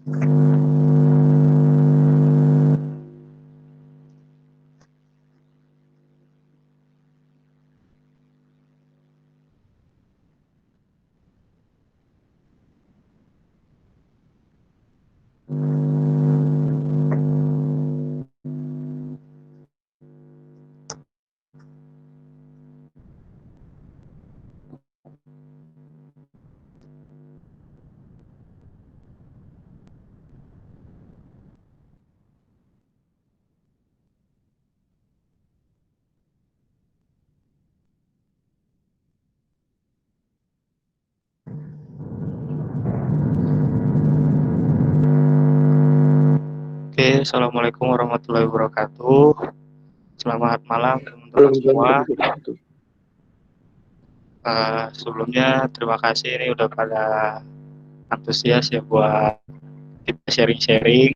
Oke, assalamualaikum warahmatullahi wabarakatuh. Selamat malam teman-teman semua. Sebelumnya terima kasih ini udah pada antusias ya buat kita sharing-sharing.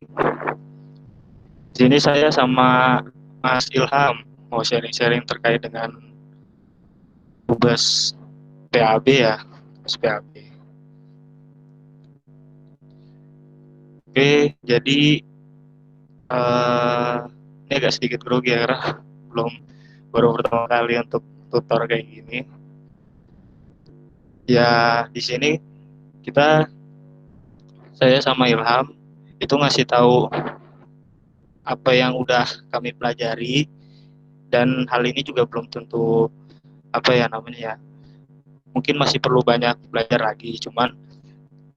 Di sini saya sama Mas Ilham mau sharing-sharing terkait dengan tugas PAB ya, tugas PAB. Oke, jadi ini agak sedikit grogi ya karena baru pertama kali untuk tutor kayak gini. Ya di sini saya sama Ilham itu ngasih tahu apa yang udah kami pelajari, dan hal ini juga belum tentu apa ya namanya ya, mungkin masih perlu banyak belajar lagi. Cuman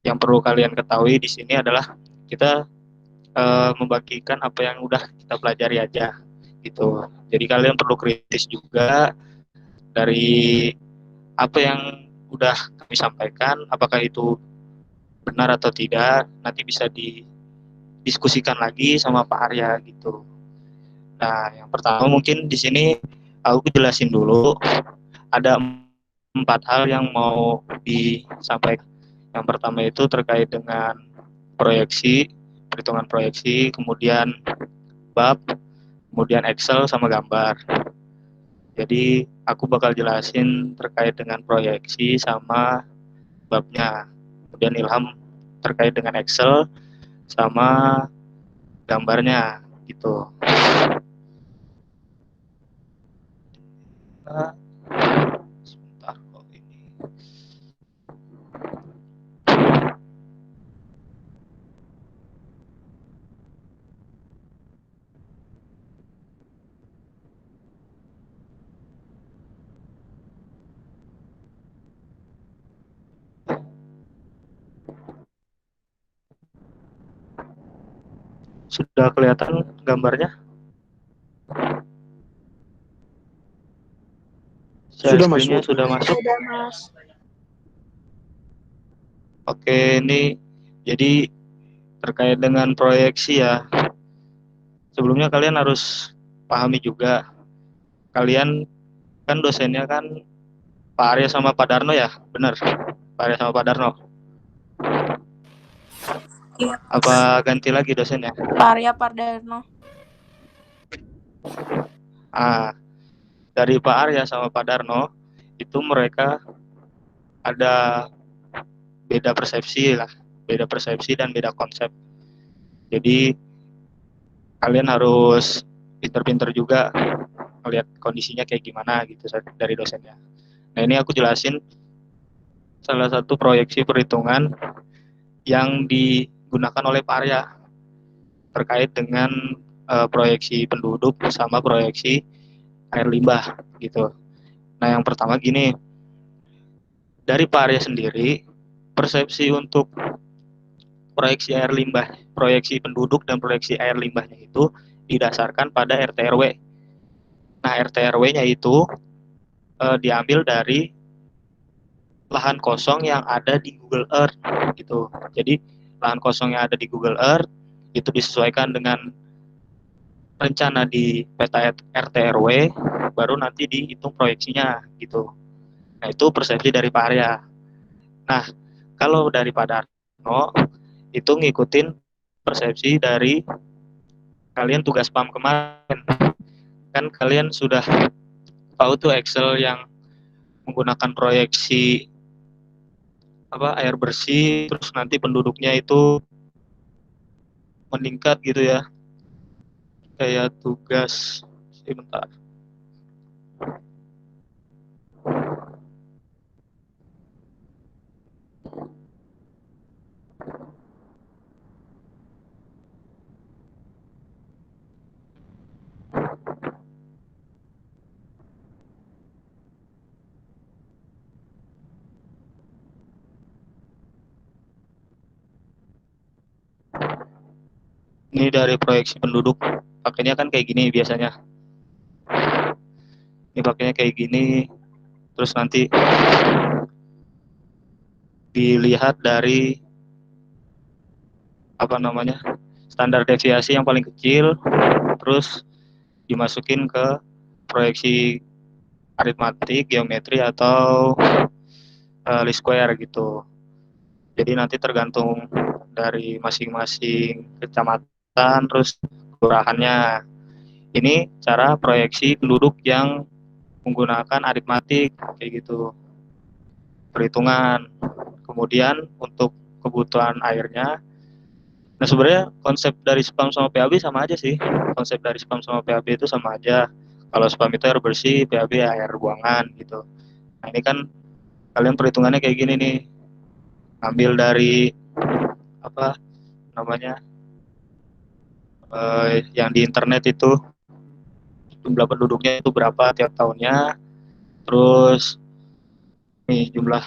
yang perlu kalian ketahui di sini adalah kita membagikan apa yang udah kita pelajari aja gitu. Jadi kalian perlu kritis juga dari apa yang udah kami sampaikan, apakah itu benar atau tidak, nanti bisa didiskusikan lagi sama Pak Arya gitu. Nah, yang pertama mungkin di sini aku jelasin dulu, ada 4 hal yang mau disampaikan. Yang pertama itu terkait dengan proyeksi, perhitungan proyeksi, kemudian bab, kemudian Excel sama gambar. Jadi aku bakal jelasin terkait dengan proyeksi sama babnya. Kemudian Ilham terkait dengan Excel sama gambarnya gitu. Nah, sebentar kok ini. Sudah kelihatan gambarnya? Share Sudah screen-nya masuk. sudah masuk. Sudah, Mas. Oke, ini jadi terkait dengan proyeksi ya. Sebelumnya kalian harus pahami juga, kalian kan dosennya kan Pak Arya sama Pak Darno ya, benar? Pak Arya sama Pak Darno. Iya. Apa ganti lagi dosennya? Pak Arya Pardarno. Dari Pak Arya sama Pak Darno itu mereka ada beda persepsi lah, beda persepsi dan beda konsep. Jadi kalian harus pinter-pinter juga melihat kondisinya kayak gimana gitu dari dosennya. Nah, ini aku jelasin salah satu proyeksi perhitungan yang digunakan oleh Pak Arya terkait dengan proyeksi penduduk sama proyeksi air limbah gitu. Nah, yang pertama gini, dari Pak Arya sendiri, persepsi untuk proyeksi air limbah, proyeksi penduduk dan proyeksi air limbahnya itu didasarkan pada RT RW. Nah, RT RW-nya itu diambil dari lahan kosong yang ada di Google Earth gitu. Jadi lahan kosong yang ada di Google Earth itu disesuaikan dengan rencana di peta RT RW, baru nanti dihitung proyeksinya gitu. Nah, itu persepsi dari Pak Arya. Nah, kalau dari Pak Darno itu ngikutin persepsi dari kalian tugas PAM kemarin. Kan kalian sudah tahu tuh Excel yang menggunakan proyeksi air bersih, terus nanti penduduknya itu meningkat gitu ya. Kayak tugas, sebentar. Ini dari proyeksi penduduk, pakainya kan kayak gini biasanya. Ini pakainya kayak gini, terus nanti dilihat dari apa namanya, standar deviasi yang paling kecil, terus dimasukin ke proyeksi aritmatik, geometri, atau least square gitu. Jadi nanti tergantung dari masing-masing kecamatan, terus kelurahannya. Ini cara proyeksi penduduk yang menggunakan aritmatik kayak gitu, perhitungan. Kemudian untuk kebutuhan airnya, nah sebenarnya konsep dari spam sama PAB sama aja sih. Konsep dari spam sama PAB itu sama aja. Kalau spam itu air bersih, PAB air buangan gitu. Nah ini kan kalian perhitungannya kayak gini nih, ambil dari apa namanya, yang di internet itu jumlah penduduknya itu berapa tiap tahunnya, terus nih jumlah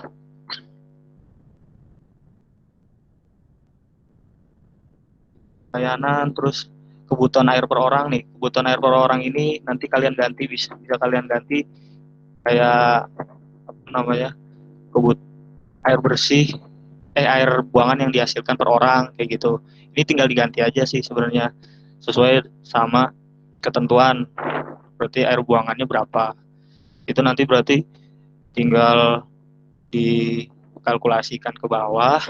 layanan, terus kebutuhan air per orang nih. Kebutuhan air per orang ini nanti kalian ganti, bisa kalian ganti kayak apa namanya, kebut air bersih, air buangan yang dihasilkan per orang kayak gitu. Ini tinggal diganti aja sih sebenarnya sesuai sama ketentuan. Berarti air buangannya berapa? Itu nanti berarti tinggal dikalkulasikan ke bawah,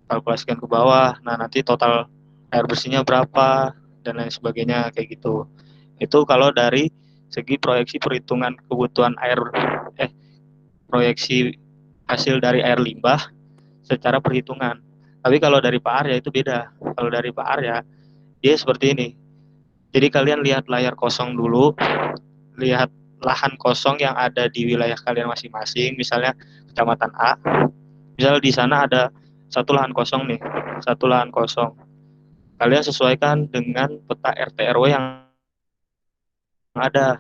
kalkulasikan ke bawah. Nah, nanti total air bersihnya berapa dan lain sebagainya kayak gitu. Itu kalau dari segi proyeksi perhitungan kebutuhan air, eh proyeksi hasil dari air limbah secara perhitungan. Tapi kalau dari Pak Arya itu beda. Kalau dari Pak Arya, dia seperti ini. Jadi kalian lihat layar kosong dulu, lihat lahan kosong yang ada di wilayah kalian masing-masing, misalnya kecamatan A. Misal di sana ada satu lahan kosong nih, satu lahan kosong. Kalian sesuaikan dengan peta RT RW yang ada.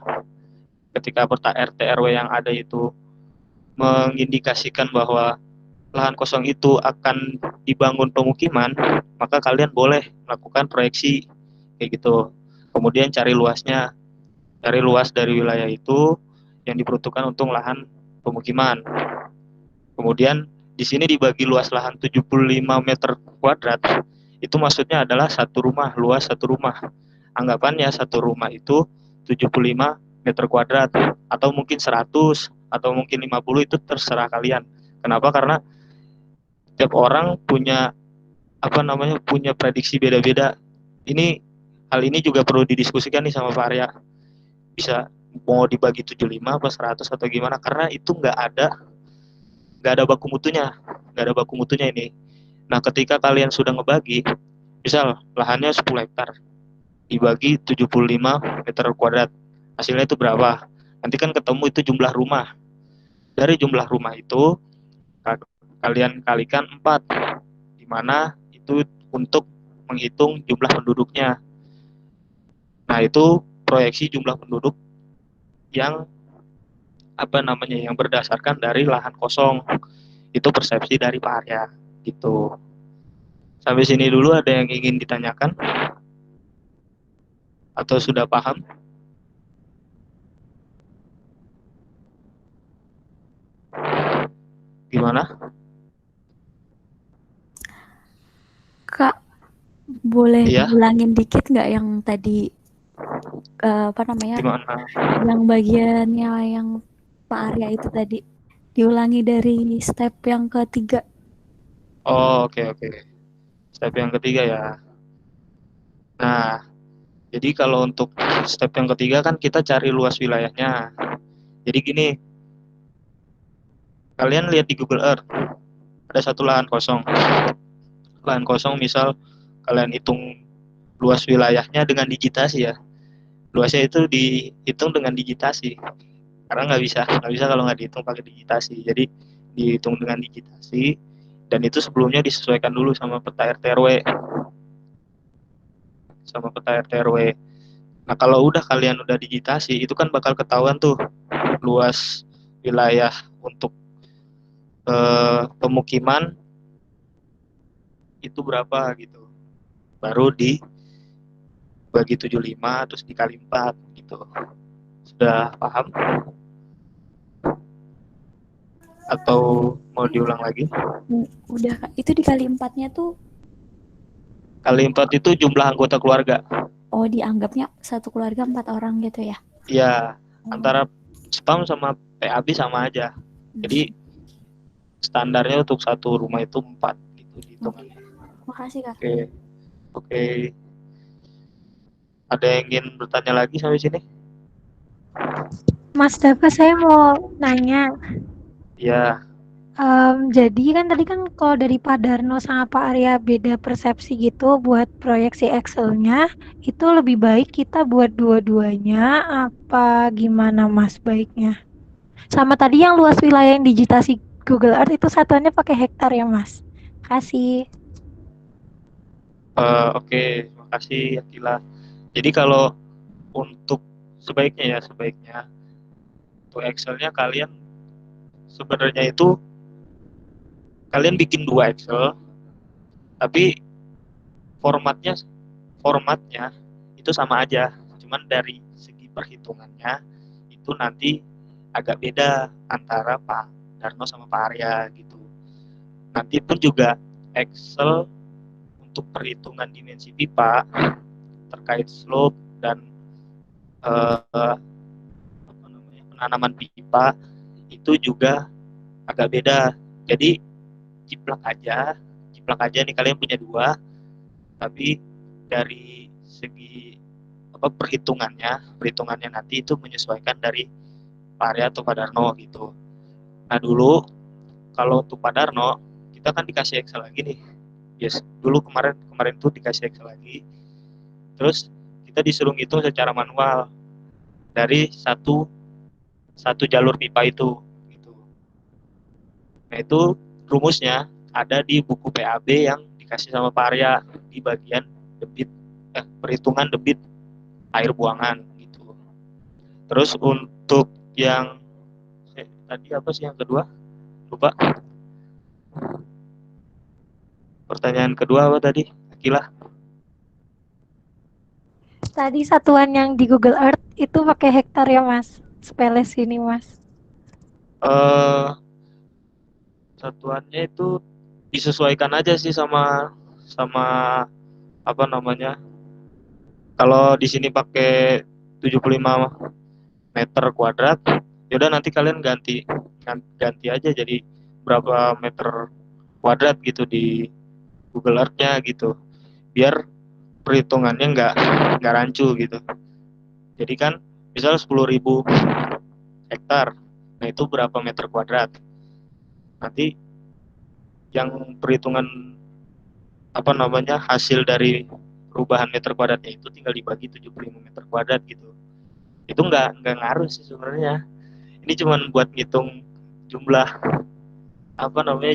Ketika peta RT RW yang ada itu mengindikasikan bahwa lahan kosong itu akan dibangun pemukiman, maka kalian boleh melakukan proyeksi kayak gitu. Kemudian cari luasnya, cari luas dari wilayah itu yang diperuntukkan untuk lahan pemukiman. Kemudian di sini dibagi luas lahan 75 meter kuadrat, itu maksudnya adalah satu rumah, luas satu rumah. Anggapannya satu rumah itu 75 meter kuadrat, atau mungkin 100, atau mungkin 50, itu terserah kalian. Kenapa? Karena tiap orang punya apa namanya, punya prediksi beda-beda. Ini hal ini juga perlu didiskusikan nih sama Pak Arya. Bisa mau dibagi 75 apa 100 atau gimana, karena itu nggak ada baku mutunya, nggak ada baku mutunya ini. Nah, ketika kalian sudah ngebagi, misal lahannya 10 hektar, dibagi 75 meter kuadrat, hasilnya itu berapa? Nanti kan ketemu itu jumlah rumah. Dari jumlah rumah itu, kalian kalikan 4, di mana itu untuk menghitung jumlah penduduknya. Nah, itu proyeksi jumlah penduduk yang apa namanya, yang berdasarkan dari lahan kosong. Itu persepsi dari Pak Arya gitu. Sampai sini dulu ada yang ingin ditanyakan atau sudah paham? Gimana? Kak, boleh Iya, diulangin dikit nggak yang tadi apa namanya? gimana? Yang bagiannya yang Pak Arya itu tadi diulangi dari step yang ketiga. Oh, oke oke. Step yang ketiga ya. Nah, jadi kalau untuk step yang ketiga kan kita cari luas wilayahnya. Jadi gini, kalian lihat di Google Earth, ada satu lahan kosong. lahan kosong, misal kalian hitung luas wilayahnya dengan digitasi ya. Luasnya itu dihitung dengan digitasi. Karena nggak bisa kalau nggak dihitung pakai digitasi. Jadi dihitung dengan digitasi, dan itu sebelumnya disesuaikan dulu sama peta RT RW. Nah, kalau kalian udah digitasi, itu kan bakal ketahuan tuh luas wilayah untuk pemukiman itu berapa gitu. Baru dibagi 75 terus dikali 4 gitu. Sudah paham? Atau mau diulang lagi? Udah, Kak. Itu dikali 4-nya tuh, Kali 4 itu jumlah anggota keluarga. oh dianggapnya satu keluarga 4 orang gitu ya? Ya, Oh. antara spam sama PAB sama aja. Jadi standarnya untuk satu rumah itu 4 gitu Oke. hitungannya. Makasih, Kak. Oke, oke. Ada yang ingin bertanya lagi sampai sini? Mas Dava, saya mau nanya. Ya, Jadi kan tadi kan kalau dari Pak Darno sama Pak Arya beda persepsi gitu buat proyeksi Excel-nya, itu lebih baik kita buat dua-duanya apa gimana Mas baiknya? Sama tadi yang luas wilayah yang digitasi Google Earth itu satuannya pakai hektar ya Mas? Kasih. oke. Makasih Akila. Jadi kalau untuk sebaiknya untuk Excel-nya kalian sebenarnya itu kalian bikin 2 Excel, tapi formatnya formatnya itu sama aja, cuman dari segi perhitungannya itu nanti agak beda antara Pak Darno sama Pak Arya gitu. Nanti pun juga Excel untuk perhitungan dimensi pipa terkait slope dan penanaman pipa itu juga agak beda. Jadi jiplak aja nih kalian punya 2, tapi dari segi perhitungannya nanti itu menyesuaikan dari Pak Arya atau Pak Darno gitu. Nah, dulu kalau untuk Pak Darno kita kan dikasih Excel lagi nih. Yes, dulu kemarin tuh dikasih Excel lagi. Terus kita disuruh ngitung secara manual dari satu jalur pipa itu gitu. Nah, itu rumusnya ada di buku PAB yang dikasih sama Pak Arya di bagian perhitungan debit air buangan gitu. Terus untuk yang tadi apa sih yang kedua? Lupa. Pertanyaan kedua apa tadi? Akila. Tadi satuan yang di Google Earth itu pakai hektar ya Mas? Sepele sini Mas. Eh Satuannya itu disesuaikan aja sih sama sama apa namanya. Kalau di sini pakai 75 meter kuadrat, yaudah nanti kalian ganti aja jadi berapa meter kuadrat gitu di Google Earth-nya gitu. Biar perhitungannya nggak rancu gitu. Jadi kan misal 10.000 hektar, nah itu berapa meter kuadrat. Nanti yang perhitungan hasil dari perubahan meter kuadratnya itu tinggal dibagi 75 meter kuadrat gitu. Itu nggak ngaruh sih sebenarnya. Ini cuma buat ngitung jumlah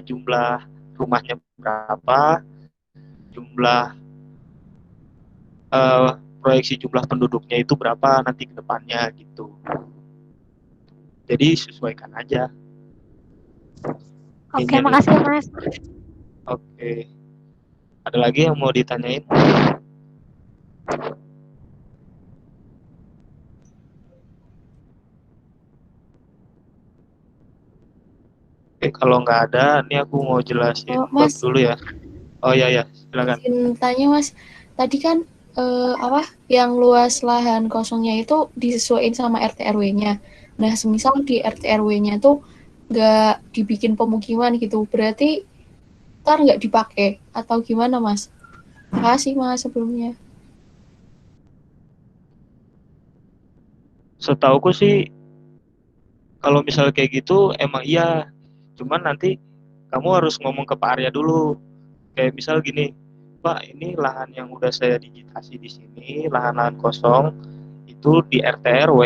jumlah rumahnya berapa, jumlah proyeksi jumlah penduduknya itu berapa nanti ke depannya gitu. Jadi sesuaikan aja. Oke, makasih Mas. Oke. Ada lagi yang mau ditanyain? Oke, kalau nggak ada, ini aku mau jelasin bab Mas, dulu ya. Oh ya, silakan. izin tanya Mas, tadi kan yang luas lahan kosongnya itu disesuaikan sama RT RW-nya. Nah, semisal di RT RW-nya tuh nggak dibikin pemukiman gitu, berarti ntar nggak dipakai atau gimana Mas? Makasih Mas sebelumnya. Setauku sih kalau misal kayak gitu emang iya. Cuman nanti kamu harus ngomong ke Pak Arya dulu. Kayak misal gini, Pak, ini lahan yang udah saya digitasi di sini, lahan-lahan kosong itu di RT RW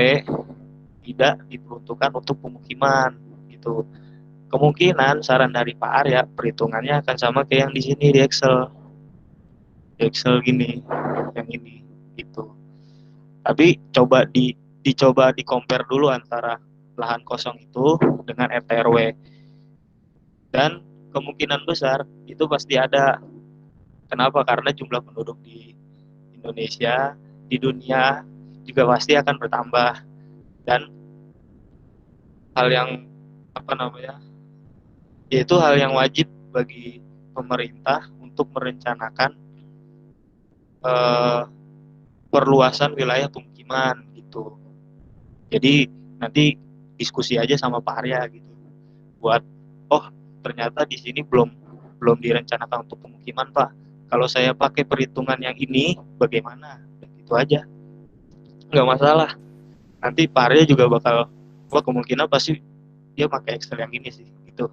tidak diperuntukkan untuk pemukiman gitu. Kemungkinan saran dari Pak Arya perhitungannya akan sama kayak yang di sini di Excel. Di Excel gini, yang ini gitu. Tapi dicoba di compare dulu antara lahan kosong itu dengan RT RW, dan kemungkinan besar itu pasti ada. Kenapa? Karena jumlah penduduk di Indonesia, di dunia juga pasti akan bertambah, dan hal yang apa namanya, yaitu hal yang wajib bagi pemerintah untuk merencanakan eh, perluasan wilayah pemukiman gitu. Jadi nanti diskusi aja sama Pak Arya gitu, buat oh ternyata di sini belum belum direncanakan untuk pemukiman Pak. Kalau saya pakai perhitungan yang ini bagaimana? Itu aja, nggak masalah. Nanti Pak Arya juga bakal, wah kemungkinan pasti dia pakai Excel yang ini sih gitu.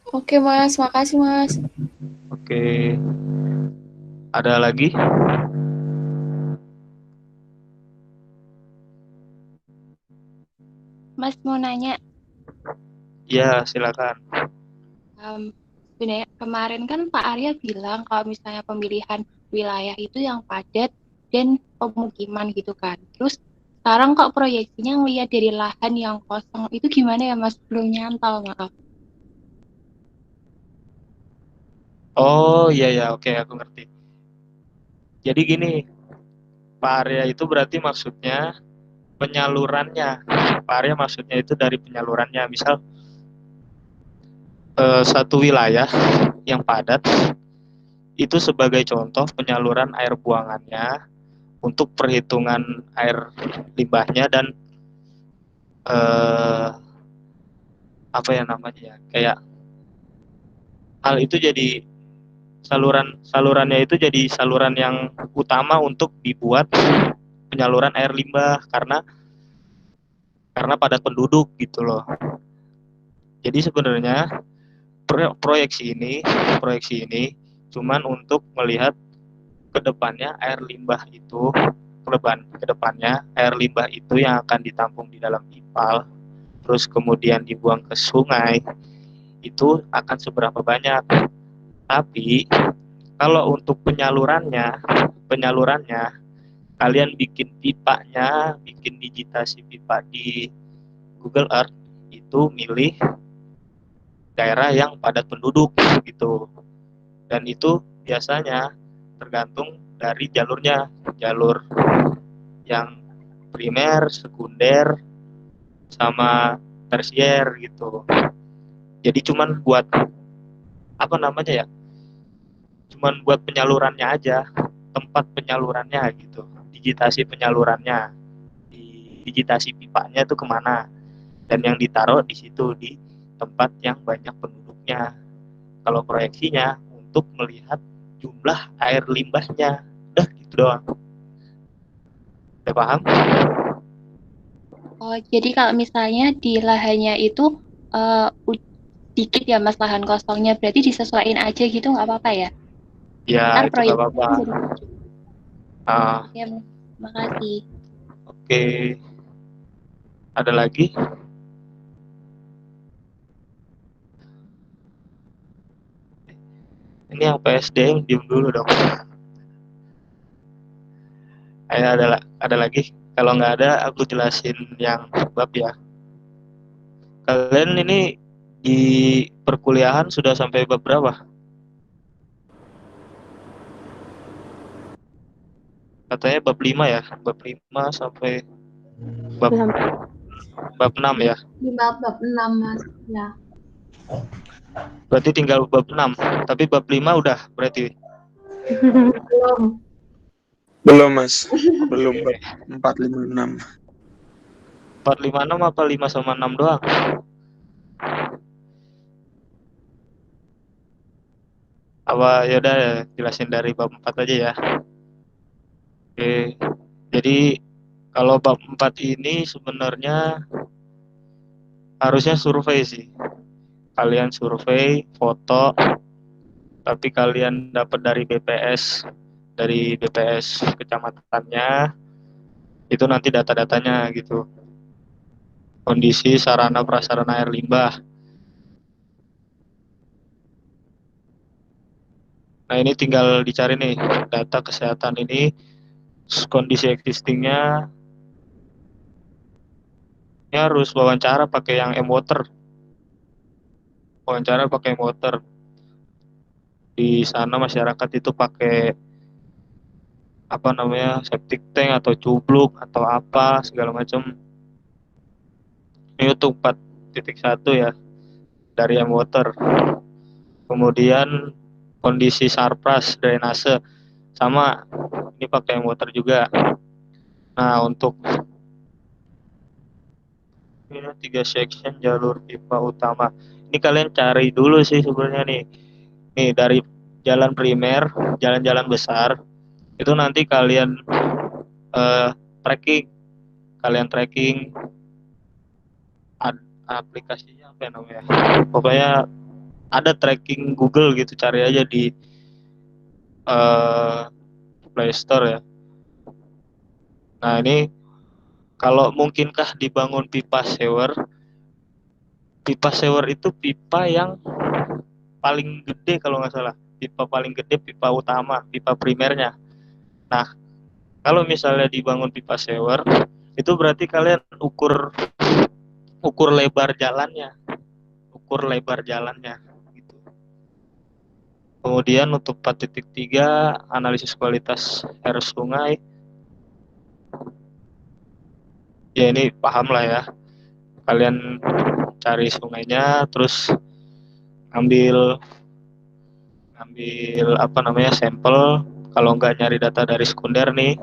Oke Mas, makasih Mas. Oke, ada lagi? Mas mau nanya, Ya silakan. sebenarnya kemarin kan Pak Arya bilang kalau misalnya pemilihan wilayah itu yang padat dan pemukiman gitu kan. Terus sekarang kok proyeksinya ngelihat dari lahan yang kosong itu gimana ya Mas? Belum nyantol, maaf. Oh iya ya, oke aku ngerti. Jadi gini, Pak Arya itu berarti maksudnya penyalurannya. Pak Arya maksudnya itu dari penyalurannya. Misal satu wilayah yang padat itu sebagai contoh penyaluran air buangannya untuk perhitungan air limbahnya dan eh, apa ya namanya ya, kayak hal itu jadi salurannya itu jadi saluran yang utama untuk dibuat penyaluran air limbah, karena padat penduduk gitu loh. Jadi sebenarnya proyeksi ini cuman untuk melihat kedepannya air limbah itu yang akan ditampung di dalam ipal, terus kemudian dibuang ke sungai, itu akan seberapa banyak. Tapi kalau untuk penyalurannya kalian bikin pipanya, bikin digitasi pipa di Google Earth, itu milih daerah yang padat penduduk gitu. Dan itu biasanya tergantung dari jalurnya, jalur yang primer, sekunder, sama tersier gitu. Jadi cuman buat apa namanya ya? Cuman buat penyalurannya aja, tempat penyalurannya gitu. Digitasi penyalurannya, digitasi pipanya itu kemana, dan yang ditaruh di situ di tempat yang banyak penduduknya. Kalau proyeksinya untuk melihat jumlah air limbahnya, udah gitu doang. Udah paham? Oh, jadi kalau misalnya di lahannya itu dikit ya Mas lahan kosongnya, berarti disesuaikan aja gitu nggak apa-apa ya? Ya Ntar itu nggak proyeksinya apa-apa. jadi maju. Ya, makasih. Oke, ada lagi? Ini yang PSDM diem dulu dong. Ayo ada lagi? Kalau nggak ada, aku jelasin yang bab ya. Kalian ini di perkuliahan sudah sampai bab berapa? Katanya bab 5 ya, bab 5 sampai bab bab 6 ya. Di bab 6 Mas. Ya. Berarti tinggal bab 6. Tapi bab 5 udah berarti. Belum. Belum Mas, belum 4, 5, 6. 4, 5, 6 apa 5 sama 6 doang? Apa ya udah jelasin dari bab 4 aja ya. Oke. Jadi kalau bab 4 ini sebenarnya harusnya survei sih. Kalian survei, foto, tapi kalian dapat dari BPS kecamatannya, itu nanti data-datanya gitu. Kondisi sarana prasarana air limbah. Nah, ini tinggal dicari nih data kesehatan ini, kondisi existingnya. Ini harus wawancara pakai yang M-Water. Wawancara pakai M-Water. Di sana masyarakat itu pakai apa namanya, septic tank atau cubluk atau apa segala macam. Ini untuk 4.1 ya, dari M-Water. Kemudian kondisi sarpras drainase sama, ini pakai M-Water juga. Nah, untuk ini 3 section jalur pipa utama. Ini kalian cari dulu sih sebenarnya nih. Nih dari jalan primer, jalan-jalan besar, itu nanti kalian tracking. Kalian tracking aplikasinya apa namanya? Pokoknya ada tracking Google gitu, cari aja di Play Store ya. Nah, ini kalau mungkinkah dibangun pipa sewer. Pipa sewer itu pipa yang paling gede kalau nggak salah. Pipa paling gede, pipa utama, pipa primernya. Nah, kalau misalnya dibangun pipa sewer, itu berarti kalian ukur lebar jalannya. Gitu. Kemudian untuk 4.3 analisis kualitas air sungai. Ya, ini paham lah ya. Kalian cari sungainya, terus ambil apa namanya, sampel. Kalau nggak nyari data dari sekunder nih,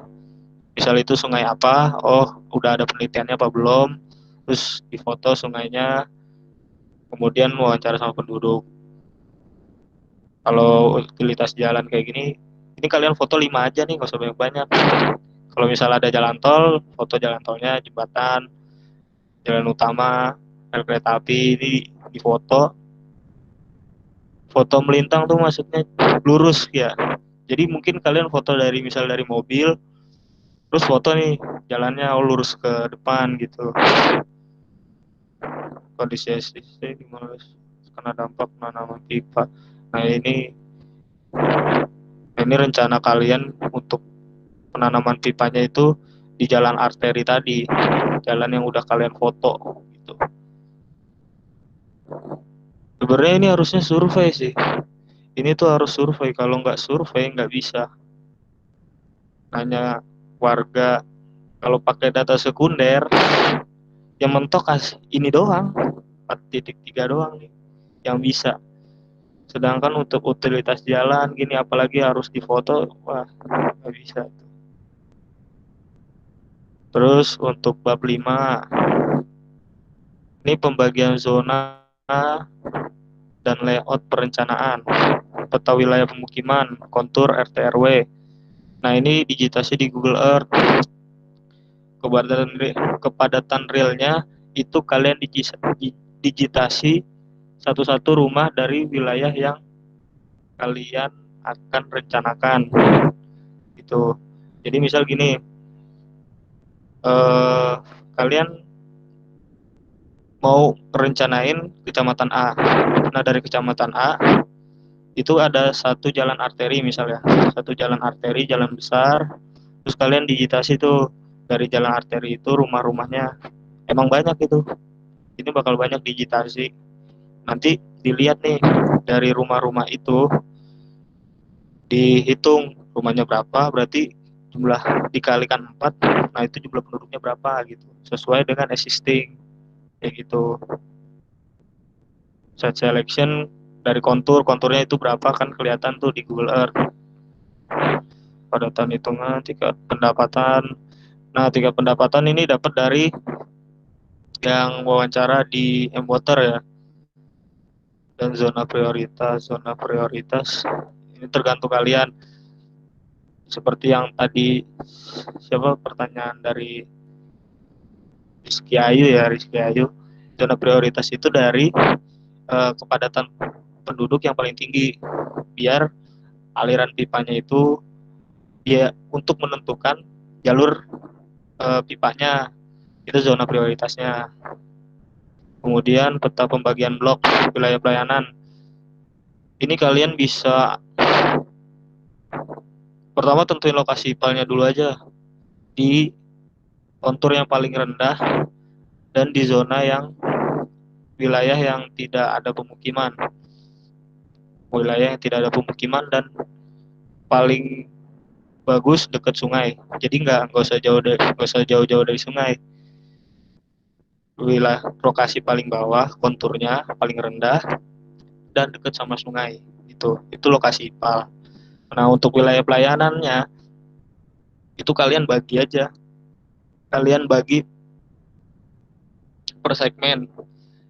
misal itu sungai apa, oh udah ada penelitiannya apa belum, terus difoto sungainya, kemudian wawancara sama penduduk. Kalau utilitas jalan kayak gini, ini kalian foto 5 aja nih, nggak usah banyak-banyak. Kalau misalnya ada jalan tol, foto jalan tolnya, jembatan, jalan utama, rel kereta api, ini difoto. Foto melintang tuh maksudnya lurus ya. Jadi mungkin kalian foto misal dari mobil, terus foto nih jalannya lurus ke depan gitu. Kondisi SDC gimana kena dampak penanaman pipa. Nah, ini rencana kalian untuk penanaman pipanya itu di jalan arteri tadi, jalan yang udah kalian foto gitu. Sebenarnya ini harusnya survei sih. Ini tuh harus survei, kalau nggak survei nggak bisa. Hanya warga, kalau pakai data sekunder, yang mentok ini doang, 4.3 doang nih yang bisa. Sedangkan untuk utilitas jalan gini, apalagi harus difoto, wah nggak bisa. Terus untuk bab 5, ini pembagian zona dan layout perencanaan, peta wilayah pemukiman, kontur RT RW. Nah, ini digitasi di Google Earth. Kepadatan realnya itu kalian digitasi satu-satu rumah dari wilayah yang kalian akan rencanakan gitu. Jadi misal gini, kalian mau rencanain kecamatan A. Nah, dari kecamatan A itu ada satu jalan arteri misalnya, jalan besar. Terus kalian digitasi tuh dari jalan arteri itu rumah-rumahnya. Emang banyak itu. Ini bakal banyak digitasi. Nanti dilihat nih dari rumah-rumah itu, dihitung rumahnya berapa, berarti jumlah dikalikan 4, nah itu jumlah penduduknya berapa gitu. Sesuai dengan existing kayak gitu. Site selection dari konturnya itu berapa kan kelihatan tuh di Google Earth. Padatan hitungan, tingkat pendapatan. Nah, tingkat pendapatan ini dapat dari yang wawancara di M-Water ya. Dan zona prioritas ini tergantung kalian. Seperti yang tadi pertanyaan dari Rizky Ayu. Zona prioritas itu dari kepadatan penduduk yang paling tinggi. biar aliran pipanya itu dia untuk menentukan jalur pipanya itu zona prioritasnya. Kemudian peta pembagian blok wilayah pelayanan. Ini kalian bisa pertama tentuin lokasi ipalnya dulu aja di kontur yang paling rendah dan di zona yang wilayah yang tidak ada pemukiman. Wilayah yang tidak ada pemukiman dan paling bagus dekat sungai. Jadi nggak usah jauh-jauh dari sungai. Wilayah lokasi paling bawah konturnya paling rendah dan dekat sama sungai. Itu lokasi ipal. Nah, untuk wilayah pelayanannya itu kalian bagi aja. Kalian bagi per segmen.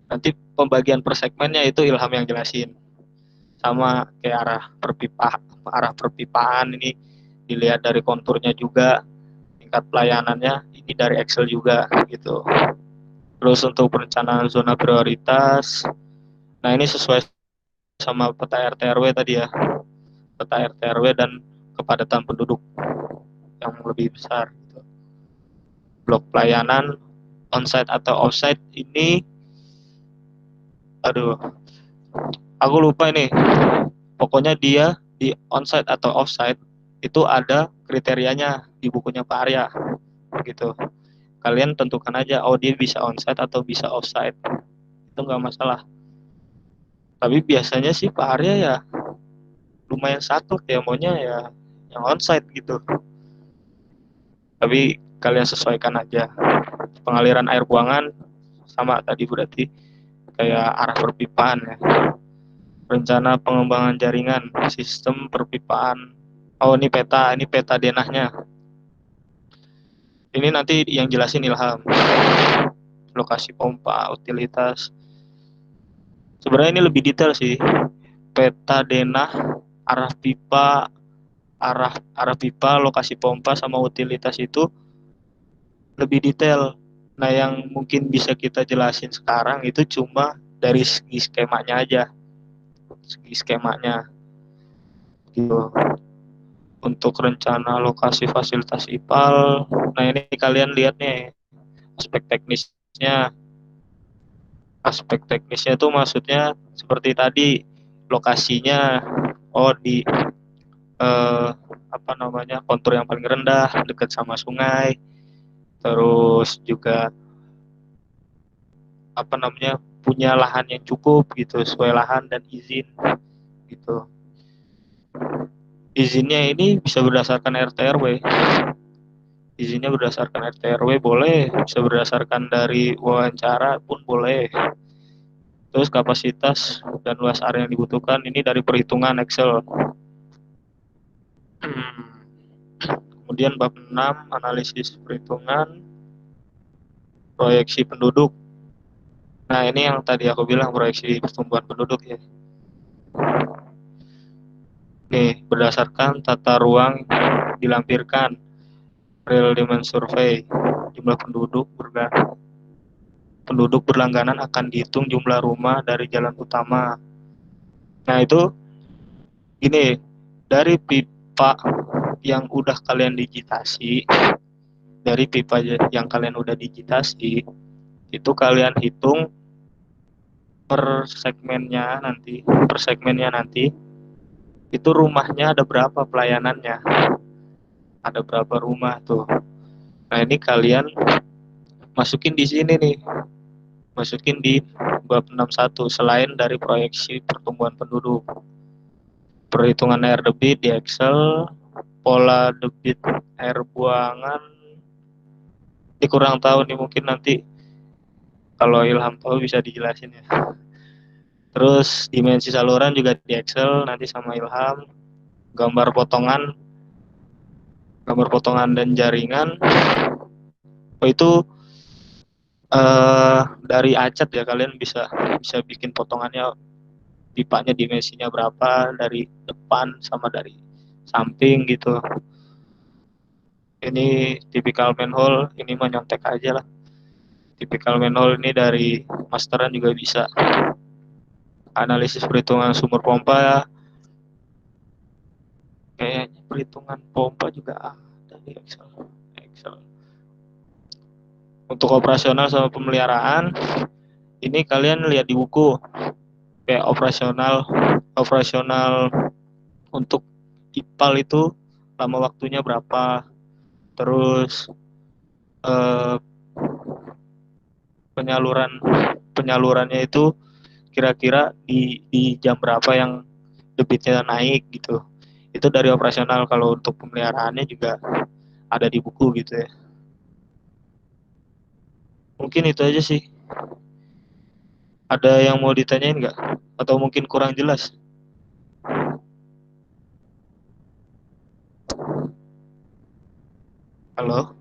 Nanti pembagian per segmennya itu Ilham yang jelasin. Sama kayak arah perpipaan ini dilihat dari konturnya juga, tingkat pelayanannya ini dari Excel juga gitu. Terus untuk perencanaan zona prioritas, nah ini sesuai sama peta RT RW tadi ya, peta RT RW dan kepadatan penduduk yang lebih besar. Gitu. Blok pelayanan onsite atau offsite ini, aduh, aku lupa ini. Pokoknya dia di onsite atau offsite itu ada kriterianya di bukunya Pak Arya, gitu. Kalian tentukan aja, oh dia bisa onsite atau bisa offsite, itu nggak masalah. Tapi biasanya sih Pak Arya ya lumayan satu, kayak maunya ya yang onsite gitu. Tapi kalian sesuaikan aja. Pengaliran air buangan sama tadi berarti kayak arah perpipaan ya. Rencana pengembangan jaringan sistem perpipaan. Oh ini peta denahnya. Ini nanti yang jelasin Ilham. Lokasi pompa, utilitas. Sebenarnya ini lebih detail sih. Peta denah, arah pipa, lokasi pompa sama utilitas itu lebih detail. Nah, yang mungkin bisa kita jelasin sekarang itu cuma dari segi skemanya aja. Segi skemanya. Gitu. Untuk rencana lokasi fasilitas IPAL, nah ini kalian lihat nih aspek teknisnya. Aspek teknisnya itu maksudnya seperti tadi lokasinya di kontur yang paling rendah dekat sama sungai, terus juga punya lahan yang cukup gitu, sesuai lahan dan izin gitu. Izinnya ini bisa berdasarkan RT RW. Izinnya berdasarkan RT RW boleh, bisa berdasarkan dari wawancara pun boleh. Terus kapasitas dan luas area yang dibutuhkan ini dari perhitungan Excel. Kemudian bab 6 analisis perhitungan proyeksi penduduk. Nah, ini yang tadi aku bilang proyeksi pertumbuhan penduduk ya. Nih, berdasarkan tata ruang dilampirkan real demand survey, jumlah penduduk berlangganan akan dihitung jumlah rumah dari jalan utama. Nah, itu gini, dari pipa yang udah kalian digitasi, itu kalian hitung per segmennya nanti itu rumahnya ada berapa, pelayanannya ada berapa rumah tuh. Nah, ini kalian masukin di sini nih, masukin di bab 61 selain dari proyeksi pertumbuhan penduduk. Perhitungan air debit di Excel, pola debit air buangan ini kurang tahu nih, mungkin nanti kalau Ilham tahu bisa dijelasin ya. Terus dimensi saluran juga di Excel nanti sama Ilham. Gambar potongan dan jaringan. Itu dari acat ya, kalian bisa bikin potongannya, pipanya dimensinya berapa dari depan sama dari samping gitu. Ini tipikal manhole, ini menyontek aja lah. Tipikal manhole ini dari masteran juga bisa. Analisis perhitungan sumur pompa, Kayaknya perhitungan pompa juga ada di Excel. Excel. Untuk operasional sama pemeliharaan, ini kalian lihat di buku. Kayak operasional untuk IPAL itu lama waktunya berapa, terus penyalurannya itu kira-kira di jam berapa yang debitnya naik gitu. Itu dari operasional. Kalau untuk pemeliharaannya juga ada di buku gitu ya. Mungkin itu aja sih. Ada yang mau ditanyain nggak? Atau mungkin kurang jelas? Halo?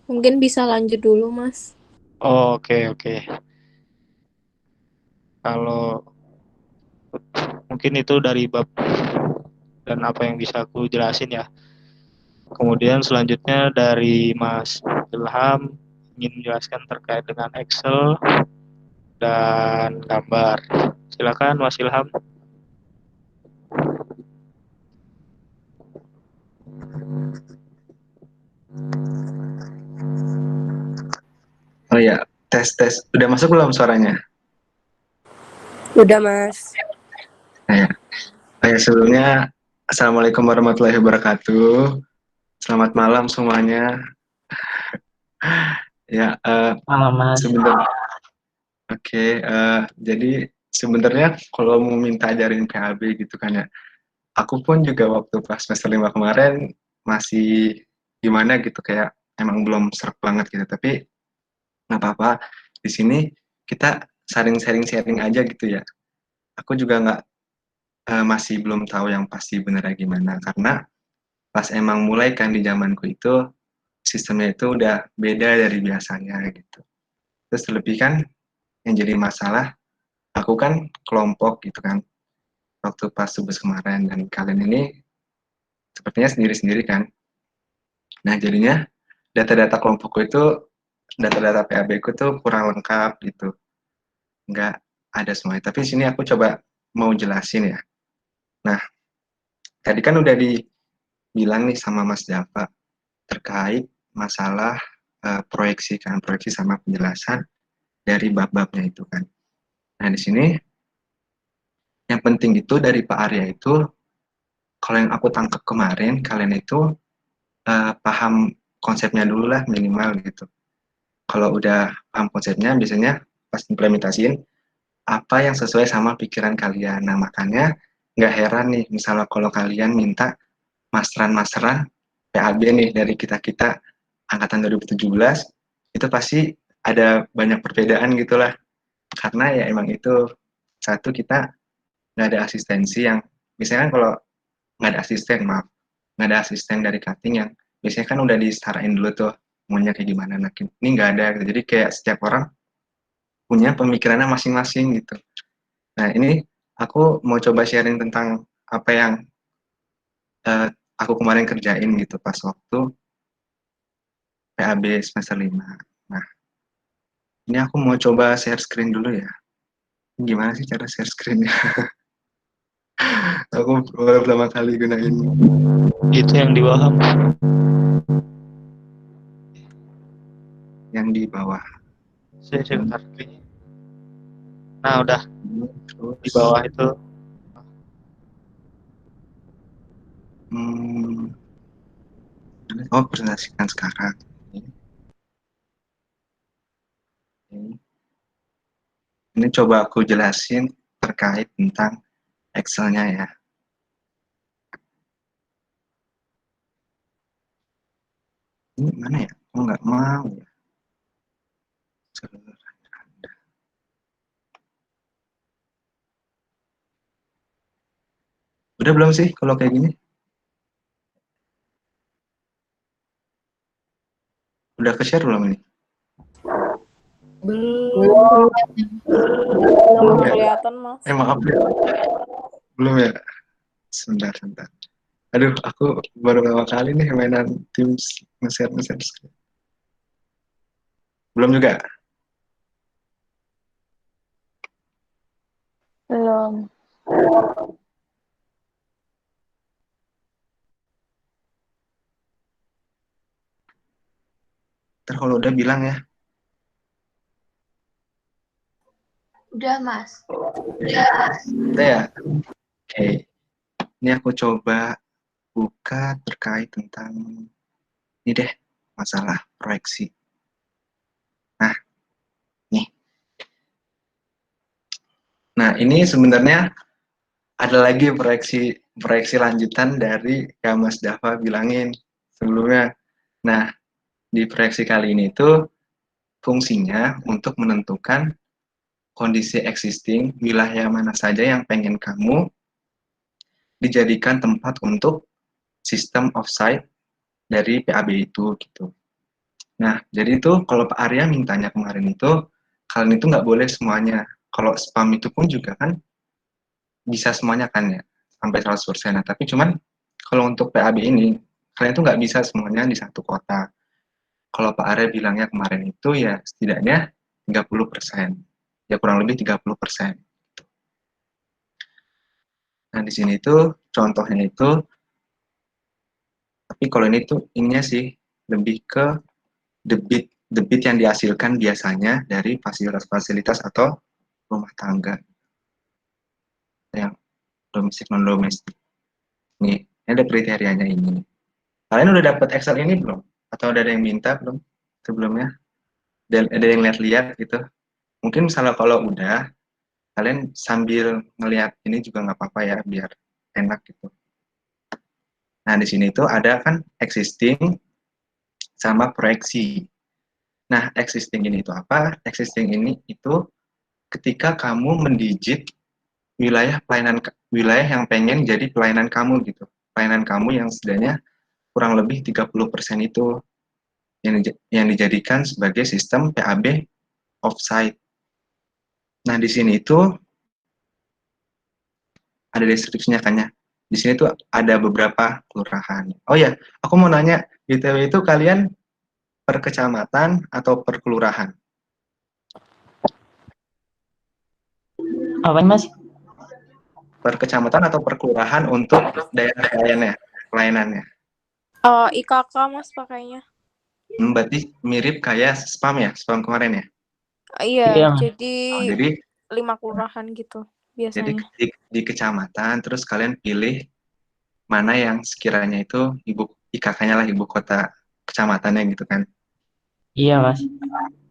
Mungkin bisa lanjut dulu, Mas. Oh, oke. Kalau mungkin itu dari bab dan apa yang bisa aku jelasin ya. Kemudian selanjutnya dari Mas Ilham ingin menjelaskan terkait dengan Excel dan gambar. Silakan Mas Ilham. Oh ya, tes. Udah masuk belum suaranya? Udah, Mas. Sebelumnya, Assalamualaikum warahmatullahi wabarakatuh. Selamat malam semuanya. Ya, Malam, Mas. jadi sebenarnya kalau mau minta ajarin PAB gitu kan ya, aku pun juga waktu pas semester 5 kemarin masih gimana gitu, kayak emang belum serap banget gitu, tapi nggak apa-apa. Di sini kita saling sharing aja gitu ya. Aku juga masih belum tahu yang pasti benernya gimana, karena pas emang mulai kan di zamanku itu sistemnya itu udah beda dari biasanya gitu. Terus lebih kan yang jadi masalah, aku kan kelompok gitu kan waktu pas tugas kemarin, dan kalian ini sepertinya sendiri-sendiri kan. Nah jadinya data-data kelompokku itu, data-data PAB ku tuh kurang lengkap gitu, nggak ada semuanya. Tapi sini aku coba mau jelasin ya. Nah tadi kan udah dibilang nih sama Mas Java terkait masalah proyeksi sama penjelasan dari bab-babnya itu kan. Nah di sini yang penting itu dari Pak Arya itu, kalau yang aku tangkap kemarin, kalian itu paham konsepnya dulu lah minimal gitu. Kalau udah paham konsepnya, biasanya pas implementasiin apa yang sesuai sama pikiran kalian. Nah makanya nggak heran nih misalnya kalau kalian minta masteran PAB nih dari kita angkatan 2017, itu pasti ada banyak perbedaan gitulah, karena ya emang itu satu, kita nggak ada asistensi yang biasanya kan, kalau nggak ada asisten dari cutting yang biasanya kan udah disetarain dulu tuh maunya kayak gimana. Nah ini nggak ada gitu. Jadi kayak setiap orang punya pemikirannya masing-masing gitu. Nah ini aku mau coba sharing tentang apa yang aku kemarin kerjain gitu pas waktu PAB semester 5. Nah ini aku mau coba share screen dulu ya. Gimana sih cara share screen-nya? Aku baru pertama kali gunain. Itu yang di bawah. Yang di bawah. Sebentar. Nah udah. Di bawah itu. Oh, presentasikan sekarang. Ini coba aku jelasin terkait tentang Excel-nya ya. Ini mana ya? Oh, nggak mau ya. Udah belum sih kalau kayak gini? Udah ke-share belum ini? Belum kelihatan, Mas. Maaf ya. Belum ya? Sebentar. Aduh, aku baru pertama kali nih mainan Teams nge-share screen. Belum juga? Belum. Ntar kalau udah bilang ya. Udah, Mas. Udah ya? Oke. Ini aku coba buka terkait tentang ini deh, masalah proyeksi. Nah, nih. Nah, ini sebenarnya ada lagi proyeksi lanjutan dari yang Mas Dava bilangin sebelumnya. Nah, di proyeksi kali ini tuh fungsinya untuk menentukan kondisi existing wilayah mana saja yang pengen kamu dijadikan tempat untuk sistem offsite dari PAB itu gitu. Nah, jadi itu kalau Pak Arya mintanya kemarin itu, kalian itu nggak boleh semuanya. Kalau spam itu pun juga kan bisa semuanya kan ya, sampai 100%. Nah, tapi cuman kalau untuk PAB ini, kalian itu nggak bisa semuanya di satu kota. Kalau Pak Arya bilangnya kemarin itu ya setidaknya 30%. Ya kurang lebih 30%. Nah, di sini tuh contohnya itu, tapi kalau ini tuh ininya sih lebih ke debit yang dihasilkan biasanya dari fasilitas-fasilitas atau rumah tangga yang domestik non domestik. Nih, ini ada kriterianya ini. Kalian udah dapat Excel ini belum? Atau ada yang minta belum sebelumnya? Dan ada yang lihat-lihat gitu. Mungkin misalnya kalau udah, kalian sambil ngelihat ini juga nggak apa-apa ya, biar enak gitu. Nah, di sini tuh ada kan existing sama proyeksi. Nah, existing ini itu apa? Existing ini itu ketika kamu mendigit wilayah yang pengen jadi pelayanan kamu gitu. Pelayanan kamu yang setidaknya kurang lebih 30% itu yang dijadikan sebagai sistem PAB offsite. Nah, di sini itu ada deskripsinya kan ya. Di sini tuh ada beberapa kelurahan. Oh ya, aku mau nanya, BTW itu kalian per kecamatan atau per kelurahan? Apa Mas? Per kecamatan atau per kelurahan untuk daerah pelayanannya? IKK Mas pakainya. Berarti mirip kayak spam ya, spam kemarin ya? Iya, Iya. jadi 5 kelurahan gitu Jadi biasanya. di kecamatan, terus kalian pilih mana yang sekiranya itu IKK-nya lah, ibu kota kecamatannya gitu kan? Iya Mas.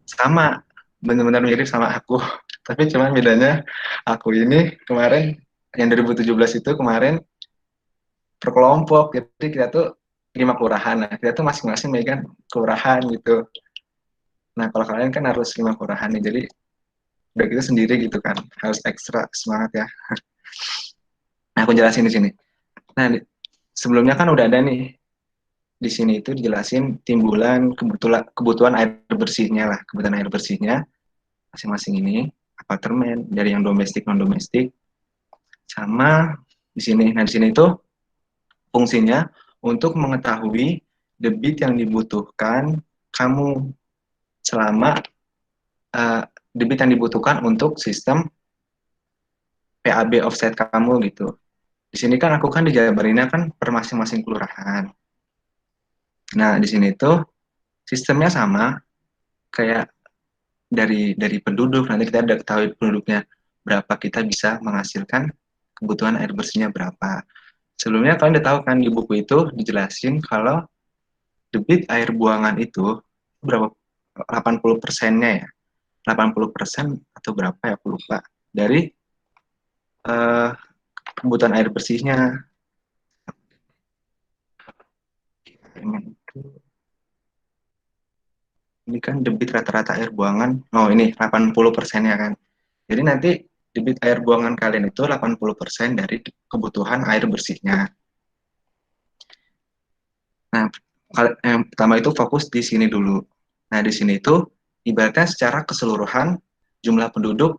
Sama, benar-benar mirip sama aku. Tapi cuman bedanya aku ini kemarin yang 2017 itu kemarin per kelompok. Jadi kita tuh 5 kelurahan. Nah, kita tuh masing-masing megang kelurahan gitu. Nah, kalau kalian kan harus 5 kelurahan nih. Jadi udah gitu sendiri gitu kan. Harus ekstra semangat ya. Nah, aku jelasin di sini. Nah, sebelumnya kan udah ada nih. Di sini itu dijelasin timbulan kebutuhan air bersihnya lah. Kebutuhan air bersihnya masing-masing ini apartemen dari yang domestik non domestik sama di sini. Nah, di sini itu fungsinya untuk mengetahui debit yang dibutuhkan kamu selama debit yang dibutuhkan untuk sistem PAB offset kamu gitu. Di sini kan aku kan dijabarinnya kan per masing-masing kelurahan. Nah, di sini tuh sistemnya sama kayak dari penduduk. Nanti kita udah ketahui penduduknya berapa, kita bisa menghasilkan kebutuhan air bersihnya berapa. Sebelumnya kalian udah tahu kan di buku itu dijelasin kalau debit air buangan itu berapa, 80%-nya ya. 80% atau berapa ya, aku lupa. Dari kebutuhan air bersihnya. Ini kan debit rata-rata air buangan. Oh, ini 80%-nya kan. Jadi nanti debit air buangan kalian itu 80% dari kebutuhan air bersihnya. Nah, yang pertama itu fokus di sini dulu. Nah, di sini itu ibaratnya secara keseluruhan jumlah penduduk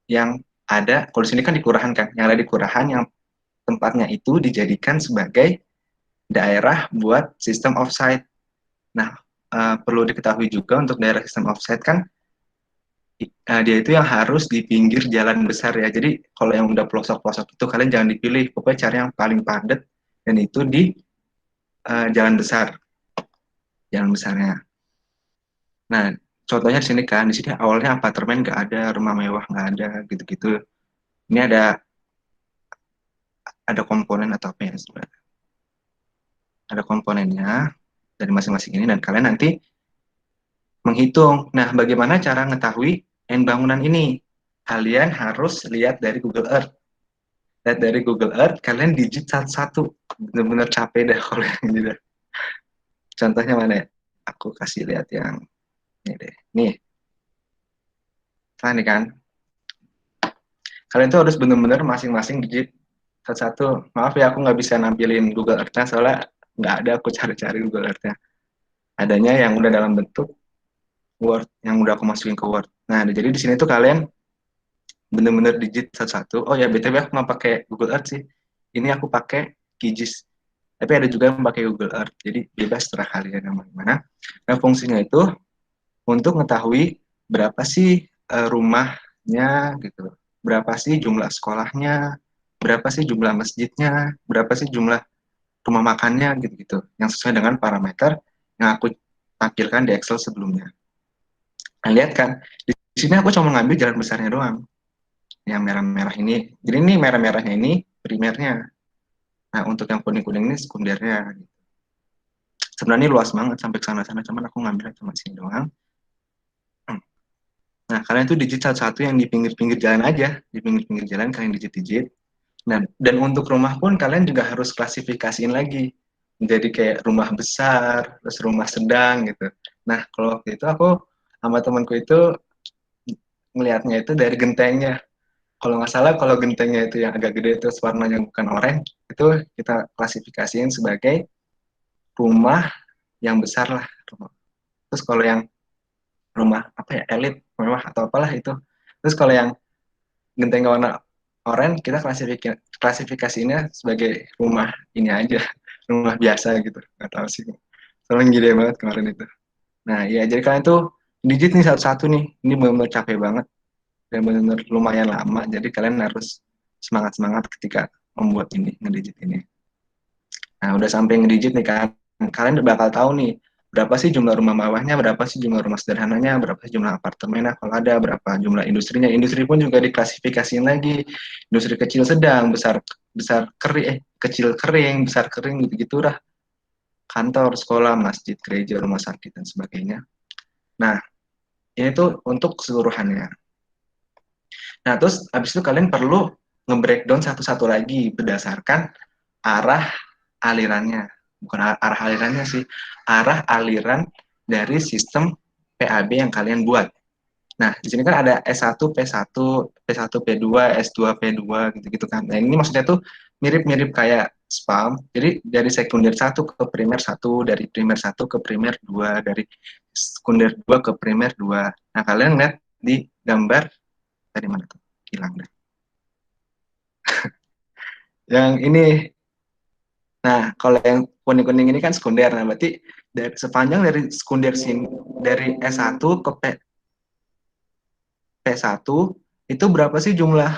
yang ada, kalau di sini kan di kelurahan kan, yang ada di kelurahan yang tempatnya itu dijadikan sebagai daerah buat sistem offsite. Nah, perlu diketahui juga untuk daerah sistem offsite kan dia itu yang harus di pinggir jalan besar ya. Jadi kalau yang udah pelosok-pelosok itu kalian jangan dipilih, pokoknya cari yang paling padat dan itu di jalan besar, jalan besarnya. Nah, contohnya di sini kan, di sini awalnya apartemen nggak ada, rumah mewah nggak ada, gitu-gitu. Ini ada komponen atau apa ya sebenarnya? Ada komponennya dari masing-masing ini dan kalian nanti menghitung. Nah, bagaimana cara mengetahui end bangunan ini? Kalian harus lihat dari Google Earth. Lihat dari Google Earth, kalian digit satu-satu. Benar-benar capek dah kalau yang ini dah. Contohnya mana ya? Aku kasih lihat yang ini deh. Nih. Nah, ini kan. Kalian tuh harus benar-benar masing-masing digit satu-satu. Maaf ya, aku nggak bisa nampilin Google Earth-nya, soalnya nggak ada aku cari-cari Google Earth-nya. Adanya yang udah dalam bentuk Word, yang udah aku masukin ke Word. Nah, jadi di sini tuh kalian bener-bener digit satu-satu. Oh ya, BTW aku nggak pakai Google Earth sih. Ini aku pakai QGIS. Tapi ada juga yang pakai Google Earth. Jadi bebas terserah kalian yang mana. Nah, fungsinya itu untuk mengetahui berapa sih rumahnya gitu. Berapa sih jumlah sekolahnya, berapa sih jumlah masjidnya, berapa sih jumlah rumah makannya gitu-gitu. Yang sesuai dengan parameter yang aku tampilkan di Excel sebelumnya. Nah, lihat kan, di sini aku cuma ngambil jalan besarnya doang. Yang merah-merah ini. Jadi ini merah-merahnya ini primernya. Nah, untuk yang kuning-kuning ini sekundernya. Sebenarnya ini luas banget sampai ke sana-sana, cuman aku ngambilnya cuma sini doang. Nah, kalian tuh digit satu-satu yang di pinggir-pinggir jalan aja. Di pinggir-pinggir jalan kalian digit-digit. Dan untuk rumah pun kalian juga harus klasifikasiin lagi. Jadi kayak rumah besar, terus rumah sedang gitu. Nah, kalau waktu itu aku sama temanku itu ngelihatnya itu dari gentengnya. Kalau nggak salah, kalau gentengnya itu yang agak gede terus warnanya bukan oranye, itu kita klasifikasiin sebagai rumah yang besar lah. Terus kalau yang rumah apa ya, elit, mewah atau apalah itu. Terus kalau yang gentengnya warna oranye, kita klasifikasinya sebagai rumah ini aja, rumah biasa gitu. Nggak tahu sih. Soalnya gede banget kemarin itu. Nah, ya jadi kalian tuh digit nih satu-satu nih. Ini benar-benar capek banget. Dan benar-benar lumayan lama, jadi kalian harus semangat-semangat ketika membuat ini, ngedigit ini. Nah, udah sampai ngedigit nih kan, kalian udah bakal tahu nih, berapa sih jumlah rumah mewahnya, berapa sih jumlah rumah sederhananya, berapa sih jumlah apartemennya, kalau ada, berapa jumlah industrinya. Industri pun juga diklasifikasiin lagi, industri kecil sedang, besar kering, kecil kering, besar kering, gitu-gitu dah. Kantor, sekolah, masjid, gereja, rumah sakit, dan sebagainya. Nah, ini tuh untuk keseluruhannya. Nah, terus habis itu kalian perlu nge-breakdown satu-satu lagi berdasarkan arah alirannya. Bukan arah alirannya sih, arah aliran dari sistem PAB yang kalian buat. Nah, di sini kan ada S1, P1, P1, P2, S2, P2, gitu-gitu kan. Nah, ini maksudnya tuh mirip-mirip kayak spam. Jadi dari sekunder 1 ke primer 1, dari primer 1 ke primer 2, dari sekunder 2 ke primer 2. Nah, kalian lihat di gambar dari mana tuh? Hilang deh. Yang ini. Nah, kalau yang kuning-kuning ini kan sekunder. Nah, berarti sepanjang dari sekunder sini, dari S1 ke P1, itu berapa sih jumlah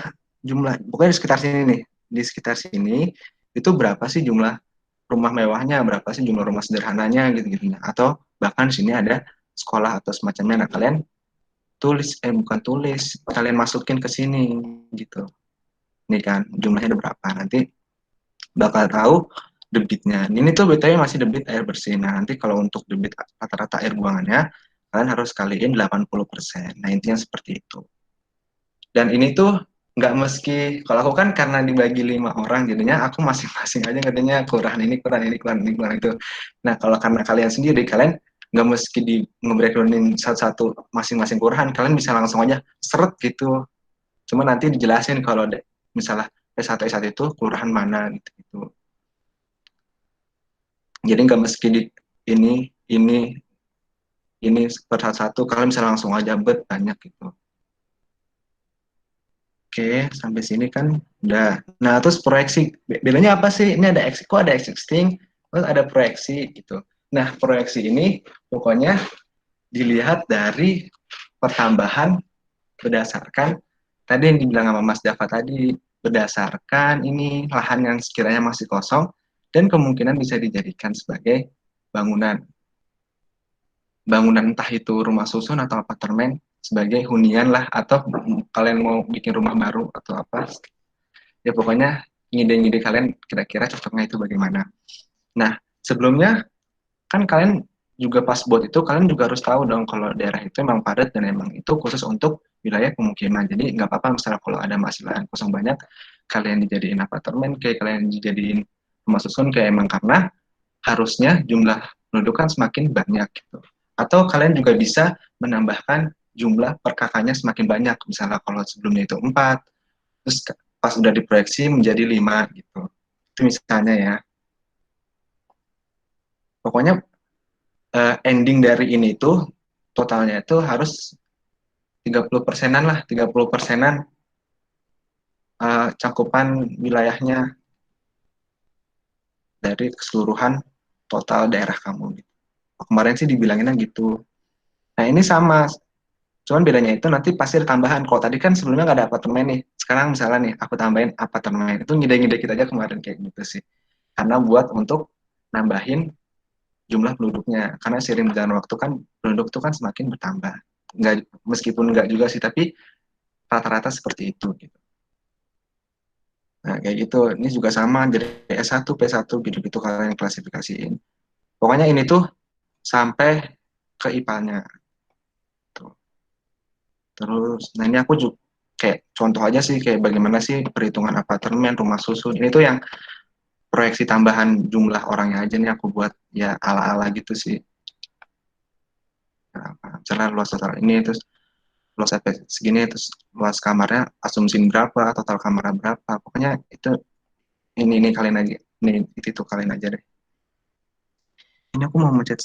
pokoknya di sekitar sini nih. Di sekitar sini itu berapa sih jumlah rumah mewahnya, berapa sih jumlah rumah sederhananya gitu-gitu. Atau bahkan di sini ada sekolah atau semacamnya. Nah, kalian bukan tulis, kalian masukin ke sini gitu. Ini kan jumlahnya ada berapa, nanti bakal tahu debitnya. Ini tuh BTW masih debit air bersih. Nah, nanti kalau untuk debit rata-rata air buangannya kalian harus kaliin 80%. Nah, intinya seperti itu. Dan ini tuh nggak meski, kalau aku kan karena dibagi 5 orang, jadinya aku masing-masing aja katanya kurang ini, kurang ini, kurang ini, kurang itu. Nah, kalau karena kalian sendiri, kalian nggak meski di nge-breakdownin satu-satu masing-masing kelurahan, kalian bisa langsung aja seret gitu. Cuma nanti dijelasin kalau misalnya S1 S1 itu kelurahan mana gitu. Jadi nggak meski di ini per satu-satu, kalian bisa langsung aja banyak gitu. Oke, sampai sini kan udah. Nah, terus proyeksi, bedanya apa sih? Ini ada kok ada existing, terus ada proyeksi gitu. Nah, proyeksi ini pokoknya dilihat dari pertambahan berdasarkan tadi yang dibilang sama Mas Dava tadi, berdasarkan ini lahan yang sekiranya masih kosong dan kemungkinan bisa dijadikan sebagai bangunan. Bangunan entah itu rumah susun atau apartemen sebagai hunian lah, atau kalian mau bikin rumah baru atau apa. Ya pokoknya ide-ide kalian kira-kira cocoknya itu bagaimana. Nah, sebelumnya kan kalian juga pas buat itu kalian juga harus tahu dong kalau daerah itu memang padat dan emang itu khusus untuk wilayah pemukiman. Jadi nggak apa-apa misalnya kalau ada masih lahan kosong banyak, kalian dijadiin apartemen, kayak kalian dijadiin rumah susun kayak emang karena harusnya jumlah penduduk kan semakin banyak gitu. Atau kalian juga bisa menambahkan jumlah per kakaknya semakin banyak. Misalnya kalau sebelumnya itu 4, terus pas udah diproyeksi menjadi 5 gitu. Itu misalnya ya. Pokoknya ending dari ini tuh totalnya itu harus 30%-an lah, 30%-an cakupan wilayahnya dari keseluruhan total daerah kamu gitu. Kemarin sih dibilanginnya gitu. Nah ini sama, cuman bedanya itu nanti pasti ada tambahan. Kalau tadi kan sebelumnya nggak ada apartemen nih, sekarang misalnya nih aku tambahin apartemen, itu ngide-ngide kita aja kemarin kayak gitu sih. Karena buat untuk nambahin jumlah penduduknya. Karena seiring berjalan waktu kan penduduk itu kan semakin bertambah. Nggak, meskipun nggak juga sih, tapi rata-rata seperti itu gitu. Nah kayak gitu, ini juga sama, jadi S1, P1 gitu-gitu kalian klasifikasiin. Pokoknya ini tuh sampai ke IPA-nya. Terus, nah ini aku juga kayak contoh aja sih kayak bagaimana sih perhitungan apartemen, rumah susun. Ini tuh yang proyeksi tambahan jumlah orangnya aja nih aku buat ya ala-ala gitu sih. Nah, misalnya luas total ini, terus luas sampai segini, terus luas kamarnya asumsiin berapa, total kamarnya berapa. Pokoknya itu ini kalian aja, ini itu kalian aja deh. Ini aku mau mencet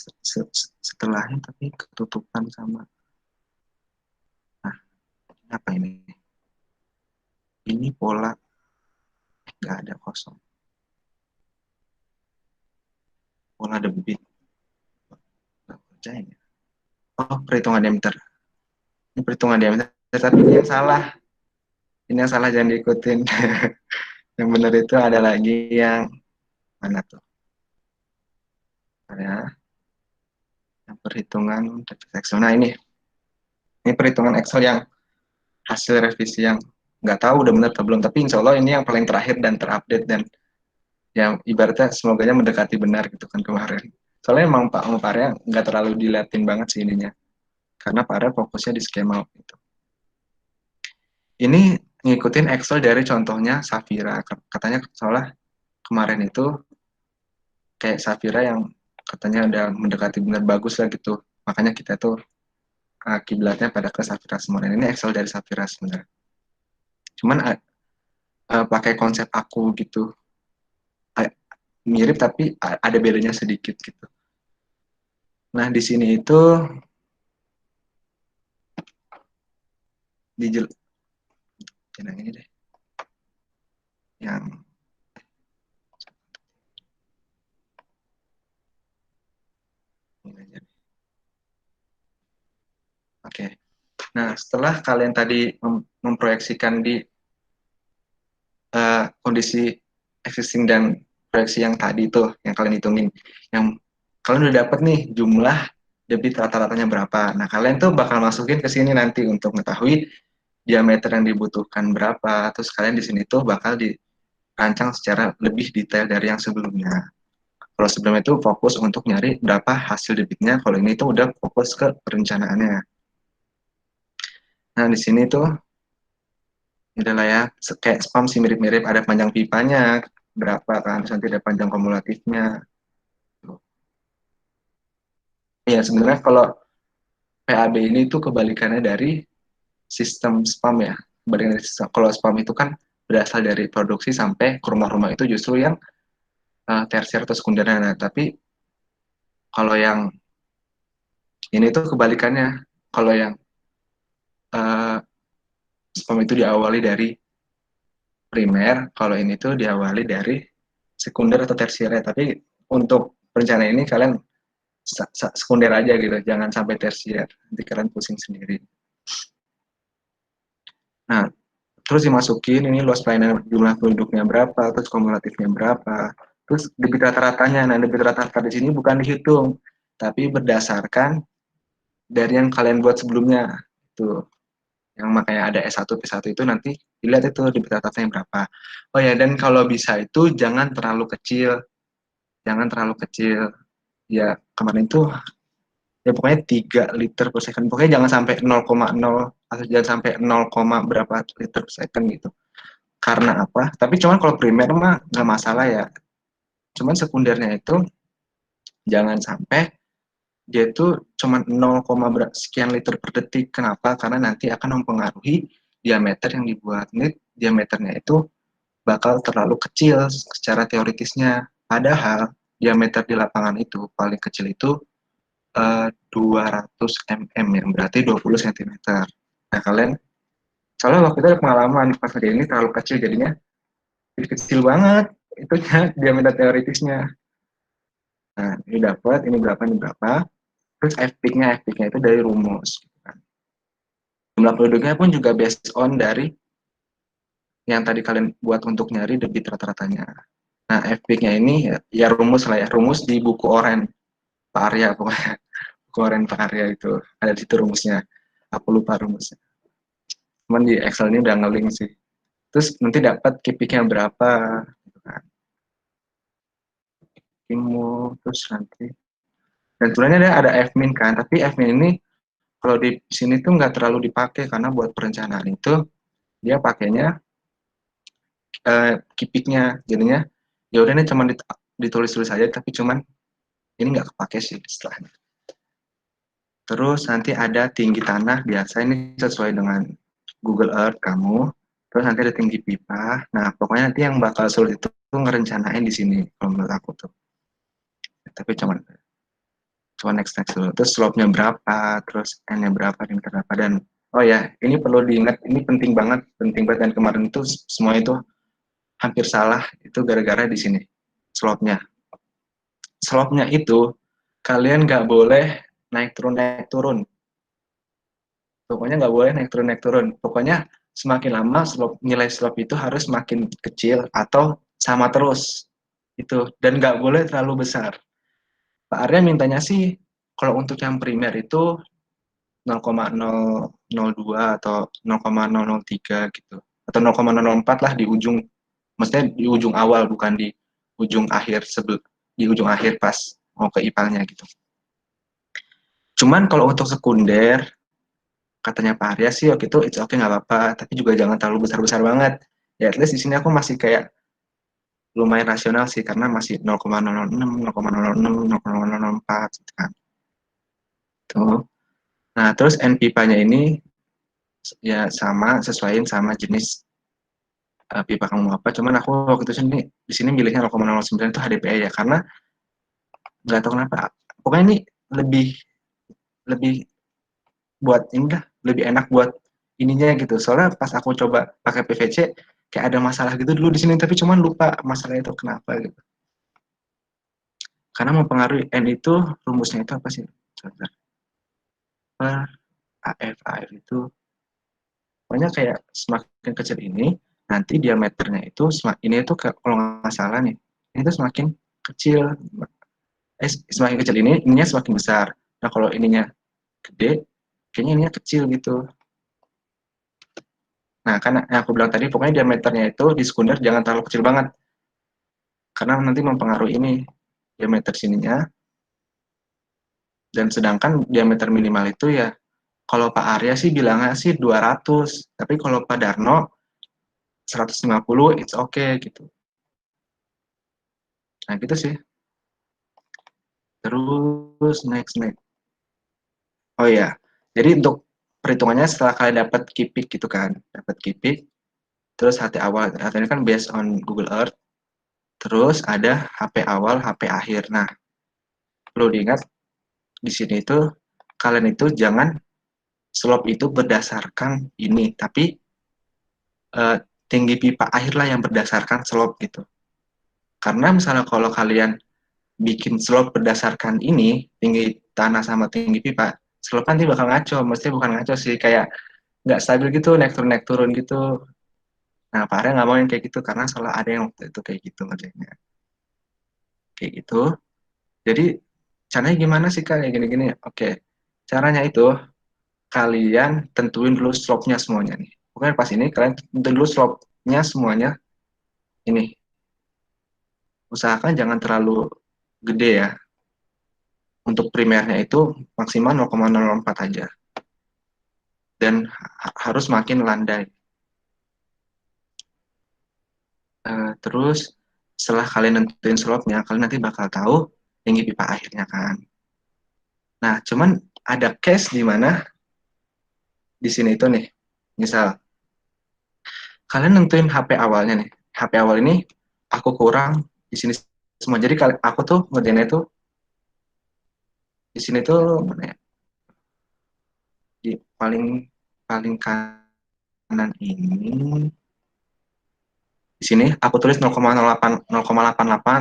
setelahnya tapi ketutupan sama. Nah, apa ini? Ini pola nggak ada kosong. Pola debit. Nggak percaya ya. Oh, perhitungan diameter. Ini perhitungan diameter, tapi ini yang salah. Ini yang salah, jangan diikutin. Yang benar itu ada lagi yang mana tuh? Ya, yang perhitungan Excel. Nah ini perhitungan Excel yang hasil revisi yang nggak tahu udah benar atau belum, tapi insya Allah ini yang paling terakhir dan terupdate dan yang ibaratnya semoganya mendekati benar gitu kan kemarin. Soalnya emang Pak Arya nggak terlalu diliatin banget sih ininya, karena Pak Arya fokusnya di skema gitu. Ini ngikutin Excel dari contohnya Safira. Katanya soalnya kemarin itu kayak Safira yang katanya udah mendekati benar bagus lah gitu. Makanya kita tuh kiblatnya pada ke Safira semua. Dan ini Excel dari Safira sebenarnya. Cuman pakai konsep aku gitu. Mirip tapi ada bedanya sedikit gitu. Nah, di sini itu yang ini deh. Yang ini aja. Oke. Nah, setelah kalian tadi memproyeksikan di kondisi existing dan proyeksi yang tadi tuh, yang kalian hitungin, yang kalian udah dapat nih jumlah debit rata-ratanya berapa. Nah, kalian tuh bakal masukin ke sini nanti untuk mengetahui diameter yang dibutuhkan berapa. Terus kalian di sini tuh bakal dirancang secara lebih detail dari yang sebelumnya. Kalau sebelumnya itu fokus untuk nyari berapa hasil debitnya, kalau ini tuh udah fokus ke perencanaannya. Nah, di sini tuh adalah ya, kayak spam sih mirip-mirip, ada panjang pipanya, berapa kan, terus nanti ada panjang kumulatifnya. Ya, sebenarnya kalau PAB ini tuh kebalikannya dari sistem spam ya. Kebalikannya dari sistem, kalau spam itu kan berasal dari produksi sampai ke rumah-rumah itu justru yang tersier atau sekundernya. Nah, tapi kalau yang ini tuh kebalikannya. Kalau yang spam itu diawali dari primer, kalau ini tuh diawali dari sekunder atau tersier. Tapi untuk perencanaan ini kalian sekunder aja gitu, jangan sampai tersier, nanti kalian pusing sendiri. Nah, terus dimasukin ini luas pelayanan, jumlah penduduknya berapa, terus kumulatifnya berapa, terus debit rata-ratanya. Nah, debit rata-rata di sini bukan dihitung, tapi berdasarkan dari yang kalian buat sebelumnya. Itu yang makanya ada S1 P1 itu nanti dilihat itu debit rata-ratanya berapa. Oh ya, dan kalau bisa itu jangan terlalu kecil. Jangan terlalu kecil. Ya, kemarin itu ya pokoknya 3 liter per second. Pokoknya jangan sampai 0,0 atau jangan sampai 0, berapa liter per second gitu. Karena apa? Tapi cuman kalau primer mah nggak masalah ya. Cuman sekundernya itu jangan sampai dia itu cuma 0, sekian liter per detik. Kenapa? Karena nanti akan mempengaruhi diameter yang dibuat. Ini diameternya itu bakal terlalu kecil secara teoritisnya. Padahal diameter di lapangan itu paling kecil itu 200 mm, yang berarti 20 cm. Nah, kalian, soalnya waktu itu ada pengalaman pas ini terlalu kecil, jadinya kecil banget itu diameter teoritisnya. Nah, ini dapat, ini berapa. Terus F-peak-nya itu dari rumus. Jumlah penduduknya pun juga based on dari yang tadi kalian buat untuk nyari debit rata-ratanya. Nah, F-peak-nya ini ya rumus lah ya, rumus di buku Oren Pak Arya pokoknya. Buku Oren Pak Arya itu ada di situ rumusnya. Aku lupa rumusnya. Cuman di Excel ini udah nge-link sih. Terus nanti dapat KPI-nya berapa gitu kan. Terus nanti dan sebenarnya ada F-min kan, tapi F-min ini kalau di sini tuh nggak terlalu dipakai karena buat perencanaan itu dia pakainya KPI-nya, jadinya ya udah ini cuma ditulis-tulis aja, tapi cuman ini nggak kepake sih istilahnya. Terus nanti ada tinggi tanah, biasa ini sesuai dengan Google Earth kamu. Terus nanti ada tinggi pipa. Nah, pokoknya nanti yang bakal sulit itu ngerencanain di sini kalau menurut aku tuh. Tapi cuma next dulu. Terus slope-nya berapa, terus n-nya berapa dan kenapa. Dan oh ya, ini perlu diingat, ini penting banget dan kemarin itu semua itu hampir salah itu gara-gara di sini slope-nya. Slope-nya itu kalian nggak boleh naik turun. Pokoknya nggak boleh naik turun. Pokoknya semakin lama nilai slope itu harus makin kecil atau sama terus itu, dan nggak boleh terlalu besar. Pak Arya mintanya sih kalau untuk yang primer itu 0,002 atau 0,003 gitu, atau 0,004 lah di ujung, maksudnya di ujung awal bukan di ujung akhir, di ujung akhir pas mau ke IPAL-nya gitu. Cuman kalau untuk sekunder katanya Pak Arya sih waktu itu it's okay nggak apa-apa, tapi juga jangan terlalu besar-besar banget. Ya at least di sini aku masih kayak lumayan rasional sih karena masih 0,006, 0,006, 0,004 gitu kan. Tuh. Nah, terus N-pipanya ini ya sama, sesuaiin sama jenis pipa kamu apa. Cuman aku waktu itu di sini milihnya 0,09 itu HDPE ya, karena nggak tahu kenapa. Pokoknya ini lebih buat ini dah, lebih enak buat ininya gitu. Soalnya pas aku coba pakai PVC kayak ada masalah gitu dulu di sini, tapi cuman lupa masalah itu kenapa gitu. Karena mempengaruhi N itu rumusnya itu apa sih? AF itu pokoknya kayak semakin kecil ini nanti diameternya itu ini itu kalau nggak salah nih ini tuh semakin kecil, semakin kecil ininya semakin besar. Nah kalau ininya gede kayaknya ininya kecil gitu. Nah karena yang aku bilang tadi pokoknya diameternya itu di sekunder jangan terlalu kecil banget karena nanti mempengaruhi ini diameter sininya. Dan sedangkan diameter minimal itu ya kalau Pak Arya sih bilangnya sih 200, tapi kalau Pak Darno 150 it's okay gitu. Nah gitu sih. Terus next. Oh iya, jadi untuk perhitungannya setelah kalian dapat KPI gitu kan, dapat KPI, terus HT awal, HT ini kan based on Google Earth, terus ada HP awal, HP akhir. Nah, perlu diingat di sini itu kalian itu jangan slope itu berdasarkan ini, tapi tinggi pipa akhir lah yang berdasarkan slope gitu. Karena misalnya kalau kalian bikin slope berdasarkan ini, tinggi tanah sama tinggi pipa, slope nanti bakal ngaco. Mesti bukan ngaco sih, kayak nggak stabil gitu, naik turun gitu. Nah, Pak Arya nggak mau yang kayak gitu, karena salah ada yang waktu itu kayak gitu ngerjainnya. Kayak gitu. Jadi, caranya gimana sih, Kak? Kayak gini-gini. Oke. Caranya itu, kalian tentuin dulu slope-nya semuanya nih. Pokoknya pas ini, kalian tentuin dulu slope-nya semuanya. Ini. Usahakan jangan terlalu gede ya. Untuk primernya itu maksimal 0,04 aja. Dan harus makin landai. Terus setelah kalian nentuin slope-nya, kalian nanti bakal tahu tinggi pipa akhirnya kan. Nah, cuman ada case di mana di sini itu nih, misal kalian nentuin HP awalnya nih. HP awal ini aku kurang di sini semua. Jadi aku tuh ngerjainnya tuh di sini tuh mana ya? Di paling kanan ini. Di sini aku tulis 0,88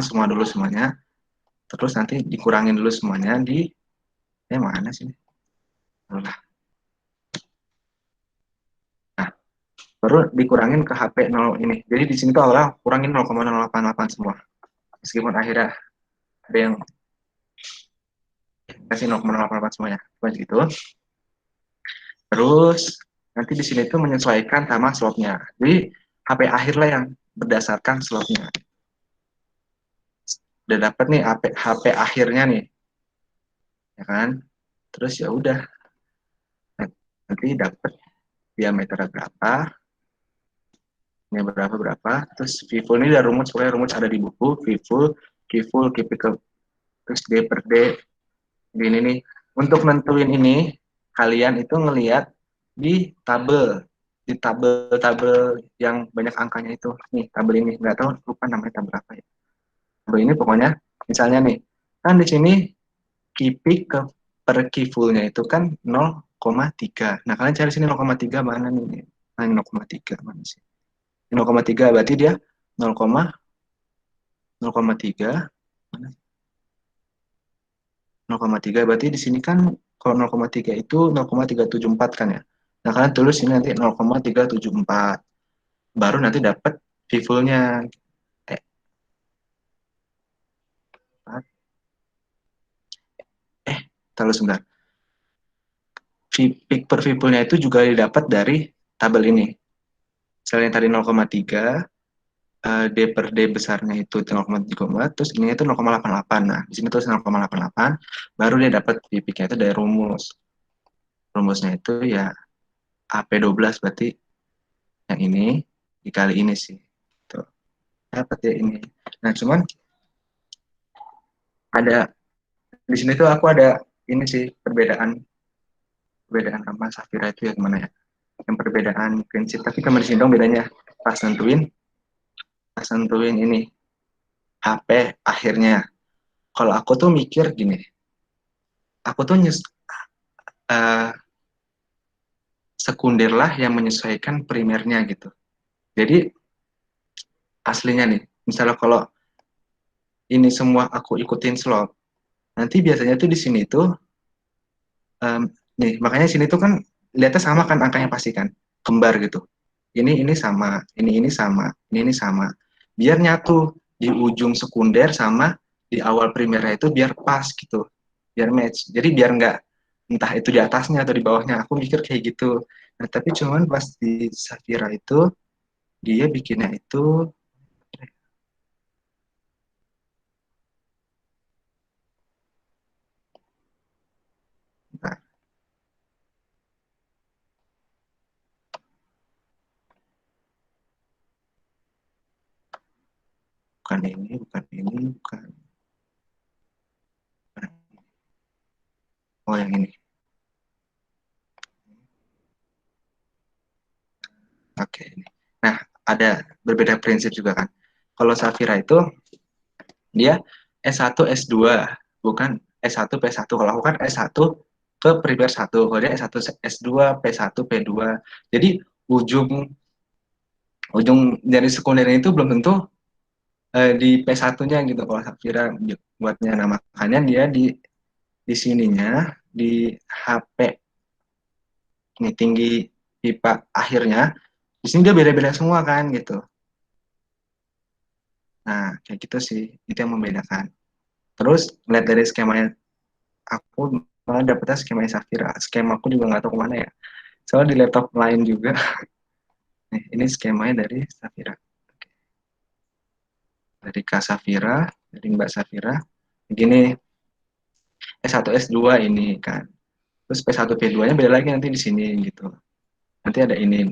semua dulu semuanya. Terus nanti dikurangin dulu semuanya di mana sih? Nah, baru dikurangin ke HP 0 ini. Jadi di sini tuh awalnya kurangin 0,088 semua. Meskipun akhirnya ada yang kasih 0,088 semuanya. Seperti itu. Terus nanti di sini tuh menyesuaikan sama slope-nya. Jadi HP akhir lah yang berdasarkan slope-nya. Udah dapat nih HP akhirnya nih. Ya kan? Terus ya udah. Nanti dapat diameter berapa, ini berapa, terus V-full ini udah rumus, pokoknya rumus ada di buku, V-full, Q-full, Q-pickle, terus D per D, gini nih. Untuk nentuin ini, kalian itu ngelihat di tabel yang banyak angkanya itu. Nih, tabel ini, nggak tahu, lupa namanya tabel apa ya. Tabel ini pokoknya, misalnya nih, kan di sini Q-pick ke per Q-full-nya itu kan 0,3. Nah, kalian cari sini 0,3 mana nih? Nah, 0,3 mana sih? 0,3 berarti dia 0,3 0,3 berarti di sini kan kalau 0,3 itu 0,374 kan ya. Nah, kalian tulis ini nanti 0,374. Baru nanti dapat V-full-nya. Terus sebentar. Peak per V-full-nya itu juga didapat dari tabel ini. Misalnya tadi 0,3, D per D besarnya itu 0,3, terus ini itu 0,88. Nah, di sini tulis 0,88, baru dia dapat peaknya itu dari rumus. Rumusnya itu ya AP12 berarti yang ini dikali ini sih. Tuh. Dapat ya ini. Nah, cuman ada di sini tuh aku ada ini sih perbedaan sama Safira itu ya gimana ya? Yang perbedaan prinsip, tapi kemarin sini dong bedanya pas nentuin ini HP akhirnya. Kalau aku tuh mikir gini, aku tuh sekunder lah yang menyesuaikan primernya gitu. Jadi aslinya nih, misalnya kalau ini semua aku ikutin slope, nanti biasanya tuh di sini tuh nih, makanya sini tuh kan lihatnya sama kan angkanya pasti kan, kembar gitu. Ini sama, ini sama, ini sama. Biar nyatu di ujung sekunder sama di awal primernya itu biar pas gitu, biar match. Jadi biar nggak entah itu di atasnya atau di bawahnya. Aku mikir kayak gitu. Nah, tapi cuman pas di Safira itu dia bikinnya itu bukan ini, bukan. Oh, yang ini. Oke, ini. Nah, ada berbeda prinsip juga kan. Kalau Safira itu dia S1 S2, bukan S1 P1. Kalau aku kan S1 ke primer 1. Kalau dia S1 S2 P1 P2. Jadi ujung ujung dari sekundernya itu belum tentu di P1-nya gitu kalau Safira buatnya. Nah, makanya dia di sininya di HP ini tinggi pipa akhirnya di sini dia beda-beda semua kan gitu. Nah, kayak gitu sih, itu yang membedakan. Terus lihat dari skemanya, aku malah dapetnya skemanya Safira. Skema aku juga nggak tahu kemana ya. Soalnya di laptop lain juga. Nih, ini skemanya dari Safira. Dari Kak Safira, dari Mbak Safira. Begini, S1, S2 ini kan. Terus P1, P2-nya beda lagi nanti di sini gitu. Nanti ada ini.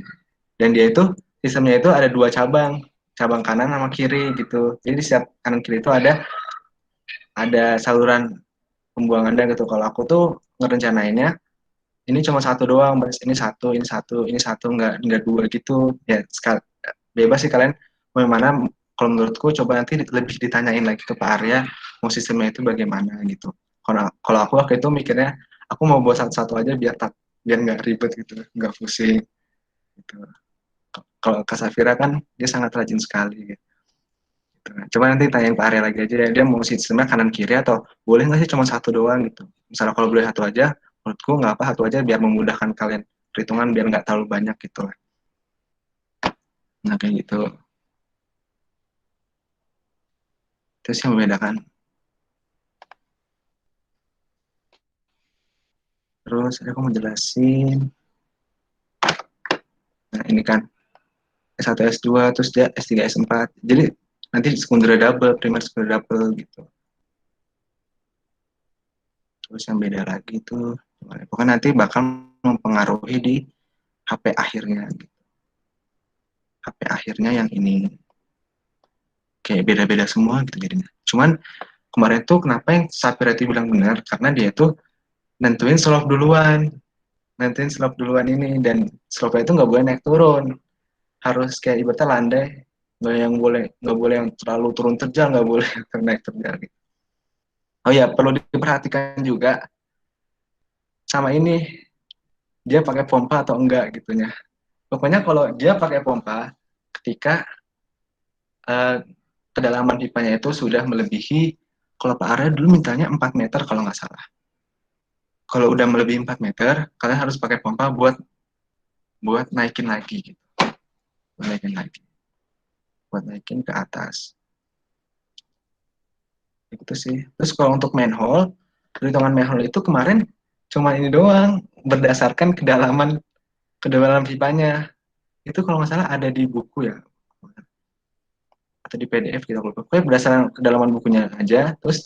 Dan dia itu, sistemnya itu ada dua cabang. Cabang kanan sama kiri gitu. Jadi di setiap kanan kiri itu ada saluran pembuangannya gitu. Kalau aku tuh ngerencanainnya ini cuma satu doang, ini satu, nggak dua gitu. Ya bebas sih kalian mau yang mana. Kalau menurutku coba nanti lebih ditanyain lagi ke Pak Arya mau sistemnya itu bagaimana gitu. Kalau aku waktu itu mikirnya aku mau buat satu-satu aja biar nggak ribet gitu, nggak pusing gitu. Kalau Kak Safira kan dia sangat rajin sekali gitu. Coba nanti tanyain Pak Arya lagi aja, dia mau sistemnya kanan kiri atau boleh nggak sih cuma satu doang gitu. Misalnya kalau boleh satu aja, menurutku nggak apa, satu aja biar memudahkan kalian perhitungan biar nggak terlalu banyak gitu lah. Nah kayak gitu. Terus yang membedakan. Terus aku mau jelasin. Nah ini kan S1, S2, terus dia S3, S4. Jadi nanti sekunder double, primer sekunder double gitu. Terus yang beda lagi tuh, pokoknya nanti bakal mempengaruhi di HP akhirnya. Gitu. HP akhirnya yang ini kayak beda-beda semua gitu jadinya. Cuman kemarin tuh kenapa yang Sapirati bilang benar, karena dia tuh nentuin slope duluan ini, dan slope itu nggak boleh naik turun, harus kayak ibaratnya landai, nggak boleh yang terlalu turun terjal, nggak boleh naik terjal gitu. Oh ya, perlu diperhatikan juga sama ini, dia pakai pompa atau enggak gitunya. Pokoknya kalau dia pakai pompa, ketika kedalaman pipanya itu sudah melebihi, kalau Pak Arya dulu mintanya 4 meter kalau nggak salah. Kalau udah melebihi 4 meter, kalian harus pakai pompa buat naikin lagi gitu. Buat naikin ke atas. Itu sih. Terus kalau untuk manhole, perhitungan manhole itu kemarin cuma ini doang, berdasarkan kedalaman pipanya. Itu kalau nggak salah ada di buku ya, atau di PDF gitu. Pokoknya berdasarkan kedalaman bukunya aja, terus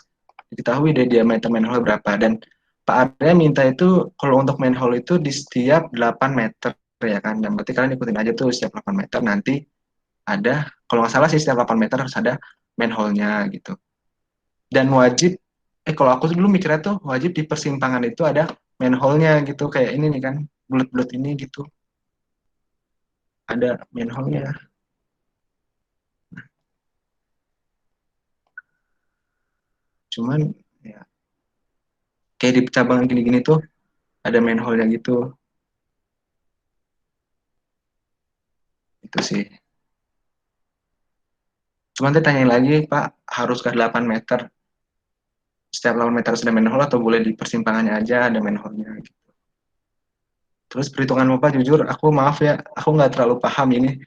diketahui deh diameter manhole berapa. Dan Pak Arya minta itu kalau untuk manhole itu di setiap 8 meter ya kan. Dan berarti kalian ikutin aja tuh setiap 8 meter nanti ada, kalau nggak salah sih setiap 8 meter harus ada manhole-nya gitu. Dan wajib, kalau aku dulu mikirnya tuh wajib di persimpangan itu ada manhole-nya gitu, kayak ini nih kan, bulat-bulat ini gitu. Ada manhole-nya. Cuman ya kayak di cabang gini-gini tuh ada manhole-nya gitu. Itu sih. Cuman nanti tanyain lagi, Pak, haruskah 8 meter? Setiap 8 meter sudah manhole atau boleh di persimpangannya aja ada manhole-nya gitu. Terus perhitungan Bapak jujur, aku maaf ya, aku nggak terlalu paham ini.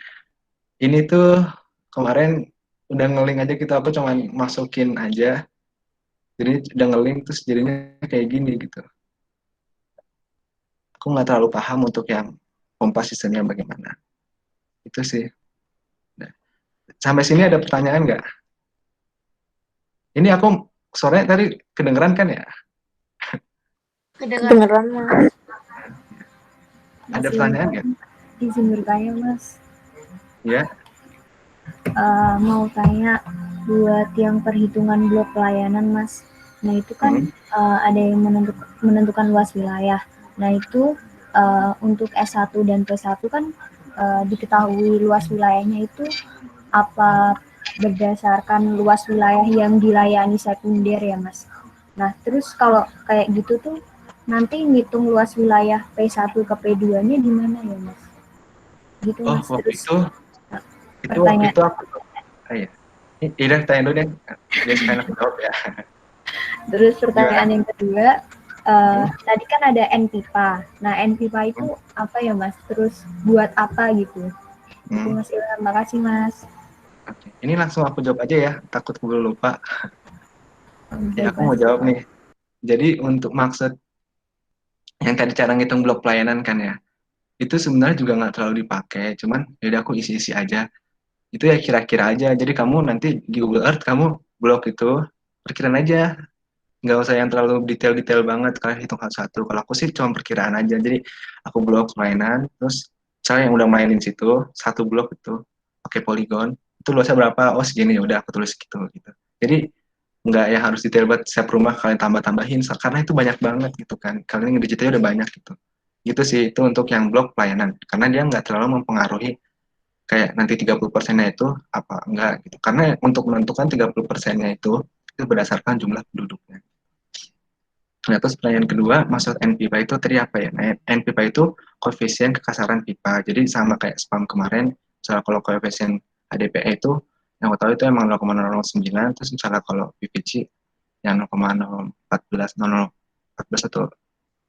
Ini tuh kemarin udah ngeling aja gitu, aku cuman masukin aja. Jadi udah ngeling terus jadinya kayak gini gitu. Aku nggak terlalu paham untuk yang pompa sistemnya bagaimana. Itu sih. Nah, sampai sini ada pertanyaan nggak? Ini aku sore tadi kedengeran kan ya? Kedengeran, Mas. Ada pertanyaan nggak? Izin bertanya, Mas. Ya. Mau tanya buat yang perhitungan blok pelayanan, Mas. Nah, itu kan ada yang menentukan luas wilayah. Nah, itu untuk S1 dan P1 kan diketahui luas wilayahnya itu apa berdasarkan luas wilayah yang dilayani sekunder ya, Mas. Nah, terus kalau kayak gitu tuh nanti ngitung luas wilayah P1 ke P2-nya gimana ya, Mas? Gitu, Mas. Waktu Terus itu Itu waktu itu aku, iya. Ida tanya dulu deh, biar sekalian aku jawab ya. Terus pertanyaan yang kedua, tadi kan ada NPIPA. Nah, NPIPA itu apa ya, Mas? Terus buat apa gitu? Itu Mas Ilham, makasih Mas. Oke. Ini langsung aku jawab aja ya, takut gue lupa. Ya, aku mau jawab nih. Jadi untuk maksud yang tadi cara ngitung blok pelayanan kan ya, itu sebenarnya juga nggak terlalu dipakai, cuman yaudah aku isi-isi aja. Itu ya kira-kira aja. Jadi kamu nanti di Google Earth kamu blok itu perkiraan aja, nggak usah yang terlalu detail-detail banget kalian hitung satu-satu. Kalau aku sih cuma perkiraan aja. Jadi aku blok pelayanan, terus saya yang udah mainin situ satu blok itu pakai poligon, itu luasnya berapa? Oh segini, udah aku tulis gitu. Jadi nggak yang harus detail banget setiap rumah kalian tambah-tambahin karena itu banyak banget gitu kan. Kalian ngedigitalnya udah banyak gitu. Gitu sih itu untuk yang blok pelayanan karena dia nggak terlalu mempengaruhi kayak nanti 30%-nya itu apa enggak gitu. Karena untuk menentukan 30%-nya itu berdasarkan jumlah penduduknya. Nah, terus pertanyaan kedua, maksud NPIPA itu tadi apa ya? Nah, NPIPA itu koefisien kekasaran pipa. Jadi sama kayak spam kemarin, misalnya kalau koefisien HDPE itu yang aku tahu itu emang 0,009, terus misalnya kalau PVC yang 0,014, 0,014 atau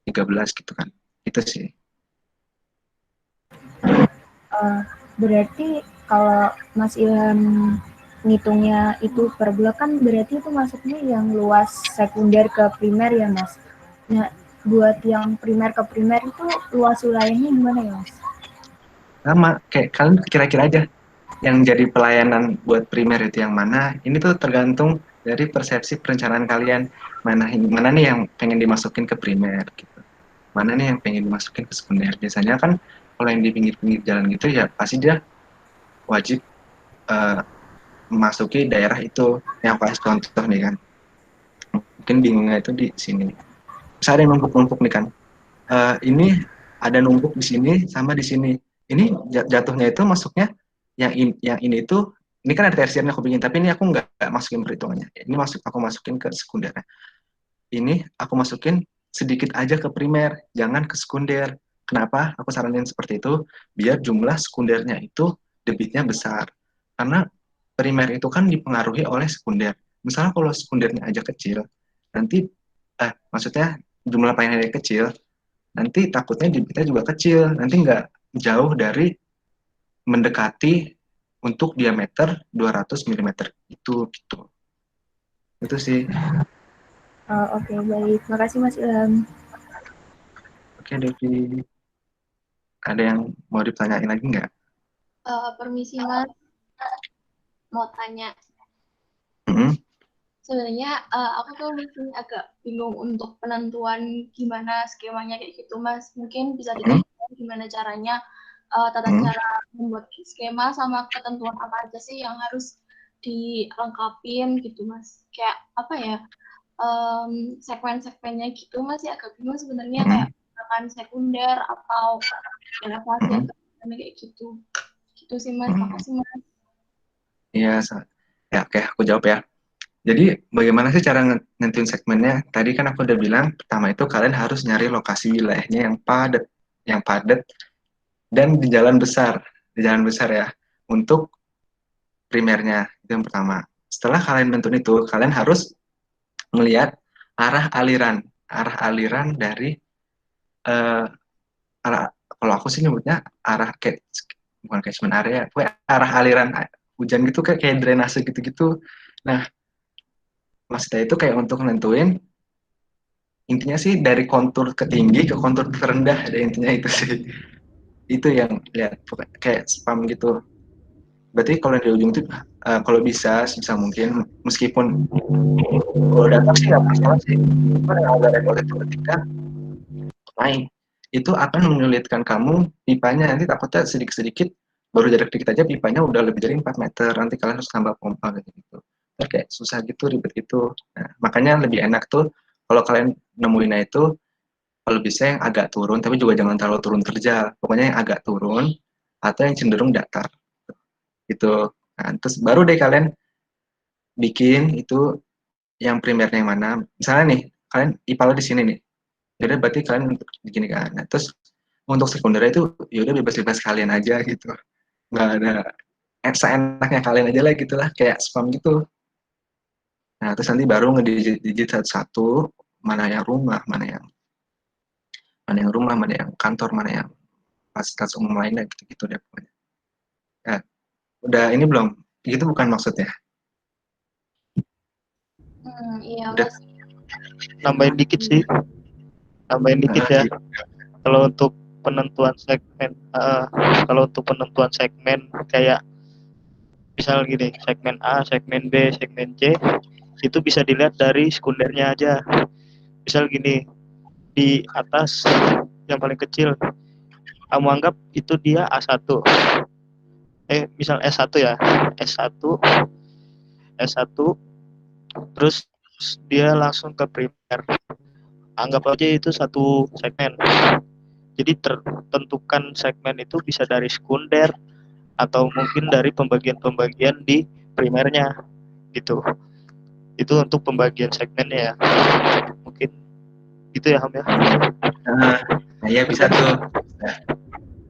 13 gitu kan. Itu sih. Berarti kalau Mas Ilham ngitungnya itu per blok kan berarti itu masuknya yang luas sekunder ke primer ya Mas. Nah, buat yang primer ke primer itu luas wilayahnya gimana ya Mas? Sama, kayak kalian kira-kira aja yang jadi pelayanan buat primer itu yang mana. Ini tuh tergantung dari persepsi perencanaan kalian. Mana nih yang pengen dimasukin ke primer gitu. Mana nih yang pengen dimasukin ke sekunder. Biasanya kan kalau yang di pinggir-pinggir jalan gitu ya pasti dia wajib memasuki daerah itu. Yang pas contoh nih kan. Mungkin bingungnya itu di sini. Misalnya ada yang numpuk-numpuk nih kan. Ini ada numpuk di sini sama di sini. Ini jatuhnya itu masuknya yang ini itu ini kan ada tersiernya aku bikin, tapi ini aku nggak masukin perhitungannya. Ini aku masukin ke sekunder. Ini aku masukin sedikit aja ke primer, jangan ke sekunder. Kenapa? Aku saranin seperti itu, biar jumlah sekundernya itu debitnya besar. Karena primer itu kan dipengaruhi oleh sekunder. Misalnya kalau sekundernya aja kecil, nanti maksudnya jumlah pelayanannya kecil, nanti takutnya debitnya juga kecil, nanti nggak jauh dari mendekati untuk diameter 200 mm itu gitu. Itu sih. Oke, baik. Makasih Mas Ilham. Oke, Devi. Ada yang mau ditanyain lagi nggak? Permisi Mas, mau tanya. Sebenarnya aku tuh masih agak bingung untuk penentuan gimana skemanya kayak gitu Mas. Mungkin bisa dikatakan gimana caranya tata cara membuat skema sama ketentuan apa aja sih yang harus dilengkapin gitu Mas. Kayak apa ya, segmen-segmennya gitu masih agak bingung sebenarnya kayak misalkan sekunder atau elevasi atau kayak gitu. Gitu sih Mas, makasih Mas. Iya, ya oke aku jawab ya. Jadi bagaimana sih cara nentuin segmennya? Tadi kan aku udah bilang, pertama itu kalian harus nyari lokasi wilayahnya yang padat dan di jalan besar ya, untuk primernya, itu yang pertama. Setelah kalian nentuin itu, kalian harus melihat arah aliran dari kalau aku sih nyebutnya arah bukan catchment area, arah aliran hujan gitu kayak drainase gitu-gitu. Nah, maksudnya itu kayak untuk nentuin intinya sih dari kontur ketinggi ke kontur terendah, ada intinya itu sih. Itu yang lihat kayak spam gitu. Berarti kalau di ujung itu kalau bisa mungkin meskipun kalau data sih nggak masalah sih. Cuma yang agak repot itu ketika naik itu akan menyulitkan kamu pipanya, nanti takutnya sedikit-sedikit baru jarak dikit aja pipanya udah lebih dari 4 meter, nanti kalian harus tambah pompa gitu. Kayak susah gitu, ribet gitu. Nah, makanya lebih enak tuh kalau kalian nemuinnya itu kalau bisa yang agak turun, tapi juga jangan terlalu turun terjal. Pokoknya yang agak turun atau yang cenderung datar. Gitu. Nah, terus baru deh kalian bikin itu yang primernya yang mana. Misalnya nih, kalian IPA di sini nih. Jadi berarti kalian begini kan. Nah, terus untuk sekunder itu yaudah bebas-bebas kalian aja gitu. Nggak ada seenaknya kalian aja lah gitu lah, kayak spam gitu. Nah, terus nanti baru ngedijit satu-satu, mana yang rumah, mana yang kantor, mana yang fasilitas umum lainnya, gitu-gitu deh pokoknya. Ya, udah ini belum? Gitu bukan maksudnya? Iya Udah. Mas. Nambahin dikit sih. Nambahin dikit ya. Kalau untuk penentuan segmen, kayak misal gini, segmen A, segmen B, segmen C, itu bisa dilihat dari sekundernya aja. Misal gini, di atas yang paling kecil, kamu anggap itu dia A1. Misal S1 ya, S1, terus dia langsung ke primer. Anggap aja itu satu segmen. Jadi tertentukan segmen itu bisa dari sekunder atau mungkin dari pembagian-pembagian di primernya gitu. Itu untuk pembagian segmennya ya. Mungkin gitu ya, Ham ya. Nah, ya bisa tuh.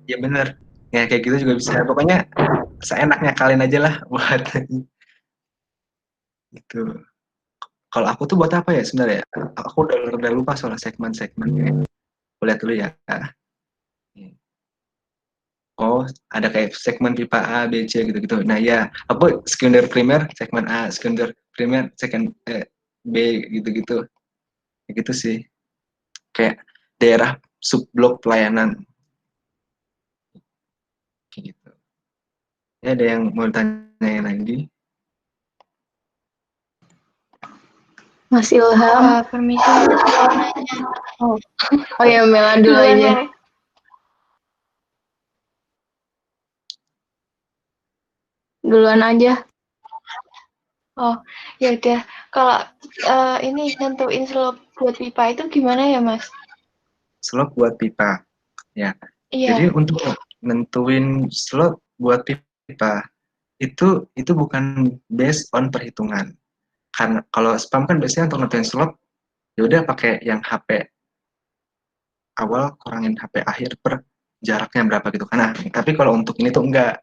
Ya bener. Ya kayak gitu juga bisa. Pokoknya seenaknya kalian aja lah buat gitu. Kalau aku tuh buat apa ya sebenarnya? Aku udah lupa soal segmen-segmennya. Lihat dulu ya. Oh, ada kayak segmen pipa A, B, C gitu-gitu. Nah ya, aku sekunder primer segmen A, sekunder primer B gitu-gitu. Kayak gitu sih. Kayak daerah subblok pelayanan. Kayak gitu. Ya ada yang mau tanyain lagi? Mas Ilham. Permisi. Oh ya, Mela dulu Duluan, aja. Mel. Duluan aja. Oh, ya udah. Kalau ini nentuin slot buat pipa itu gimana ya, Mas? Slot buat pipa. Ya. Iya. Jadi untuk nentuin slot buat pipa itu bukan based on perhitungan. Karena kalau spam kan biasanya untuk nentuin slot ya udah pakai yang HP awal kurangin HP akhir per jaraknya berapa gitu kan. Nah, tapi kalau untuk ini tuh enggak.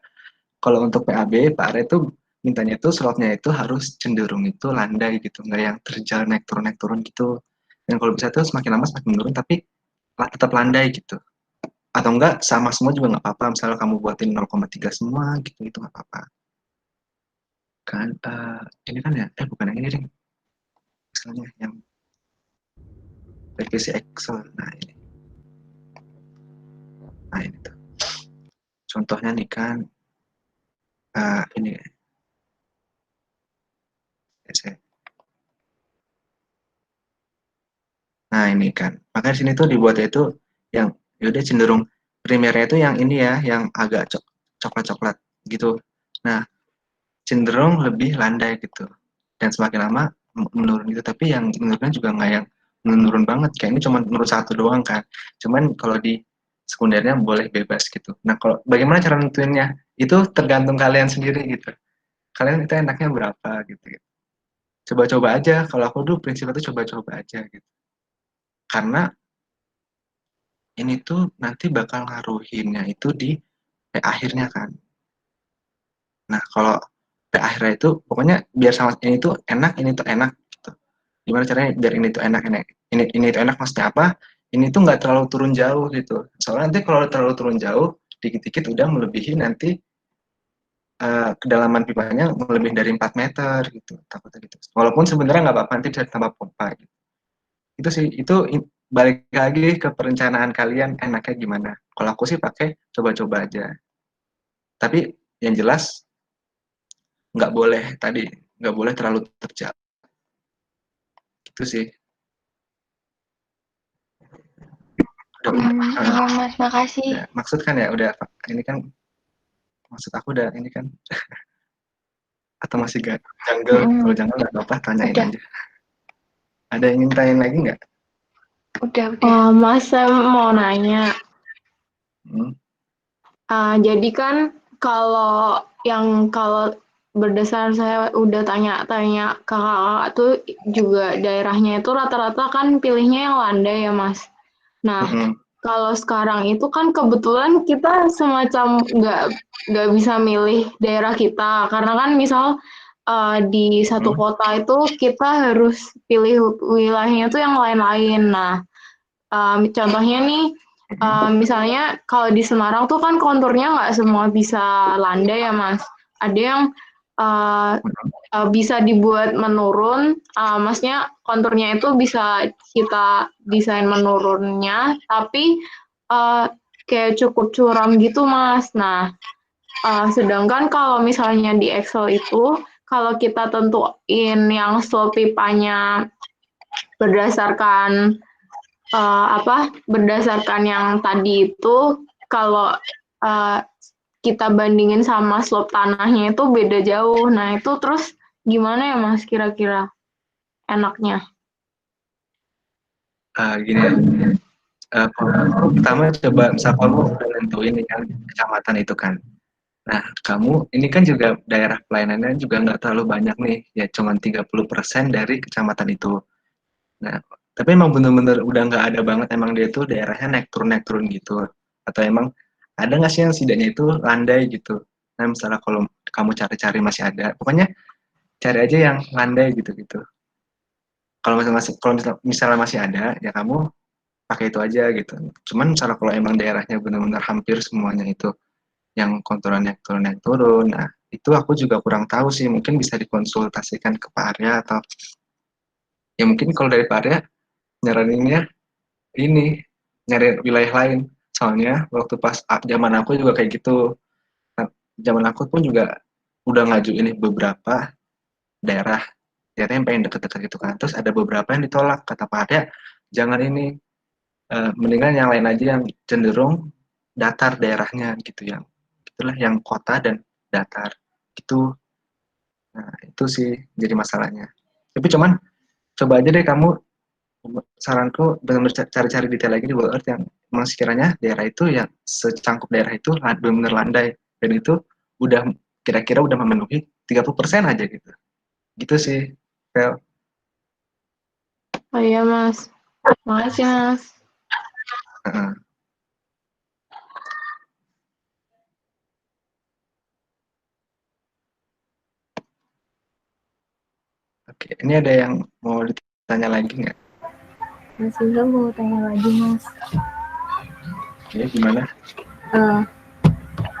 Kalau untuk PAB, Pak Are itu mintanya itu slotnya itu harus cenderung itu landai gitu, enggak yang terjal naik turun gitu. Dan kalau bisa tuh semakin lama semakin menurun tapi tetap landai gitu. Atau enggak sama semua juga nggak apa-apa, misalnya kamu buatin 0,3 semua gitu itu nggak apa-apa. Kan ini kan ya, bukan yang ini deh. Misalnya yang revisi Excel. Nah ini tuh. Contohnya nih kan ini nah ini kan makanya sini tuh dibuatnya itu yang yaudah cenderung primernya itu yang ini ya yang agak coklat-coklat gitu. Nah cenderung lebih landai gitu dan semakin lama menurun gitu, tapi yang menurunnya juga nggak yang menurun banget, kayak ini cuma menurun satu doang kan, cuman kalau di sekundernya boleh bebas gitu. Nah kalau bagaimana cara nentuinnya itu tergantung kalian sendiri gitu, kalian itu enaknya berapa gitu. Coba-coba aja, kalau aku dulu prinsipnya itu coba-coba aja gitu, karena ini tuh nanti bakal ngaruhinnya itu di akhirnya kan. Nah kalau akhirnya itu pokoknya biar sama ini tuh enak, ini tuh enak gitu. Gimana caranya biar ini tuh enak, ini tuh enak maksudnya apa? Ini tuh nggak terlalu turun jauh gitu. Soalnya nanti kalau terlalu turun jauh, dikit-dikit udah melebihi nanti kedalaman pipanya lebih dari 4 meter gitu, takutnya gitu. Walaupun sebenarnya nggak apa-apa, nanti bisa tambah pompa gitu. Itu sih, itu balik lagi ke perencanaan kalian enaknya gimana. Kalau aku sih pakai coba-coba aja. Tapi yang jelas nggak boleh terlalu terjal. Itu sih. Iya Mas, makasih. Ya, maksud kan ya udah ini kan maksud aku udah ini kan atau masih gak jungle? Kalau jungle nggak apa-apa, tanyain Udah. aja. Ada yang ingin tanyain lagi nggak? Udah. Mas, saya mau nanya. Jadi kan kalau berdasar saya udah tanya-tanya ke kakak tuh juga daerahnya itu rata-rata kan pilihnya yang landai ya Mas. Nah, kalau sekarang itu kan kebetulan kita semacam nggak bisa milih daerah kita karena kan misal di satu kota itu kita harus pilih wilayahnya tuh yang lain-lain. Nah, contohnya nih, misalnya kalau di Semarang tuh kan konturnya nggak semua bisa landai ya Mas. Ada yang bisa dibuat menurun, maksudnya konturnya itu bisa kita desain menurunnya, tapi kayak cukup curam gitu Mas. Nah, sedangkan kalau misalnya di Excel itu, kalau kita tentuin yang slope pipanya berdasarkan berdasarkan yang tadi itu, kalau kita bandingin sama slope tanahnya itu beda jauh. Nah, itu terus gimana ya Mas kira-kira enaknya? Gini ya. Pertama coba misal kamu udah nentuin nih kan kecamatan itu kan. Nah, kamu ini kan juga daerah pelayanannya juga nggak terlalu banyak nih, ya cuma 30% dari kecamatan itu. Nah, tapi emang bener-bener udah nggak ada banget, emang dia tuh daerahnya naik turun gitu. Atau emang ada nggak sih yang setidaknya itu landai gitu. Nah, misalnya kalau kamu cari-cari masih ada, pokoknya cari aja yang landai gitu-gitu. Kalau misalnya masih ada, ya kamu pakai itu aja gitu. Cuman misalnya kalau emang daerahnya benar-benar hampir semuanya itu yang konturan naik turun, nah itu aku juga kurang tahu sih, mungkin bisa dikonsultasikan ke Pak Arya atau ya mungkin kalau dari Pak Arya nyaraninnya ini nyari wilayah lain. Soalnya waktu pas zaman aku juga kayak gitu. Nah, zaman aku pun juga udah ngajuin beberapa daerah ternyata yang pengen deket-deket gitu kan. Terus ada beberapa yang ditolak, kata Pak Arya jangan ini, mendingan yang lain aja yang cenderung datar daerahnya gitu, yang itulah yang kota dan datar gitu. Nah itu sih jadi masalahnya, tapi cuman coba aja deh kamu, saranku benar-benar cari-cari detail lagi di Google Earth yang memang sekiranya daerah itu yang secangkup daerah itu benar-benar landai dan itu udah kira-kira udah memenuhi 30% aja gitu. Gitu sih, Fel. Oh iya Mas, makasih Mas. Heeh. Oke, ini ada yang mau ditanya lagi nggak? Mas Ilham mau tanya lagi Mas. Ya, gimana?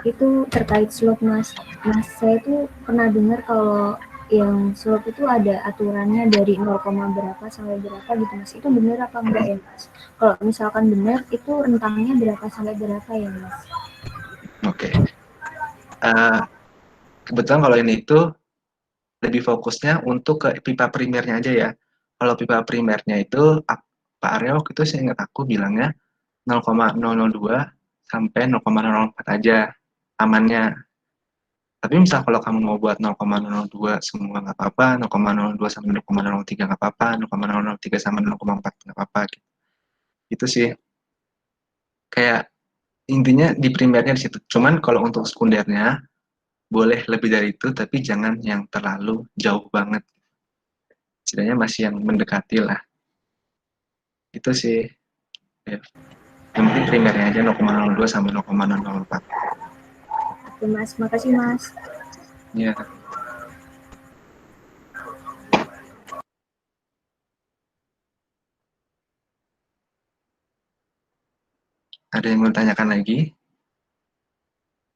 Itu terkait slope Mas. Mas saya tuh pernah dengar kalau yang slope itu ada aturannya dari 0, berapa sampai berapa gitu Mas. Itu benar apa enggak ya Mas? Kalau misalkan benar, itu rentangnya berapa sampai berapa ya Mas? Oke. Kebetulan kalau ini itu lebih fokusnya untuk ke pipa primernya aja ya. Kalau pipa primernya itu Pak Aryo waktu itu saya ingat aku bilangnya 0,002 sampai 0,004 aja amannya. Tapi misal kalau kamu mau buat 0,002 semua nggak apa-apa, 0,02 sampai 0,03 nggak apa-apa, 0,003 sampai 0,4 nggak apa-apa. Gitu. Itu sih kayak intinya di primernya di situ. Cuman kalau untuk sekundernya boleh lebih dari itu, tapi jangan yang terlalu jauh banget. Setidaknya masih yang mendekati lah. Itu sih. Ya. Yang penting primernya aja 0,02 sampai 0,004. Oke Mas, makasih Mas. Ya. Ada yang mau tanyakan lagi?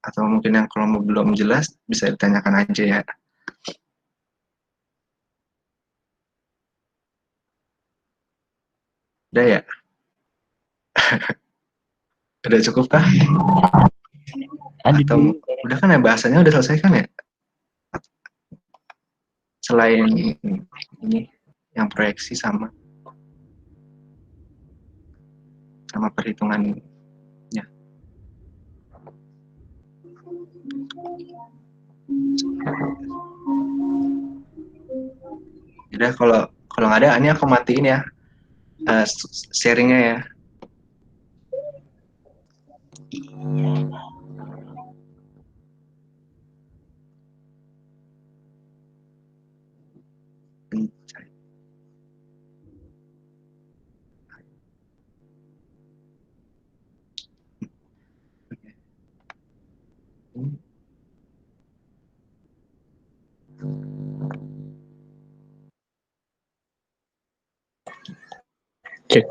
Atau mungkin yang kalau belum jelas bisa ditanyakan aja ya. Udah ya? Udah cukup kah? Atau udah kan ya bahasanya udah selesai kan ya? Selain ini yang proyeksi sama perhitungannya. Udah kalau nggak ada, ini aku matiin ya sharingnya ya.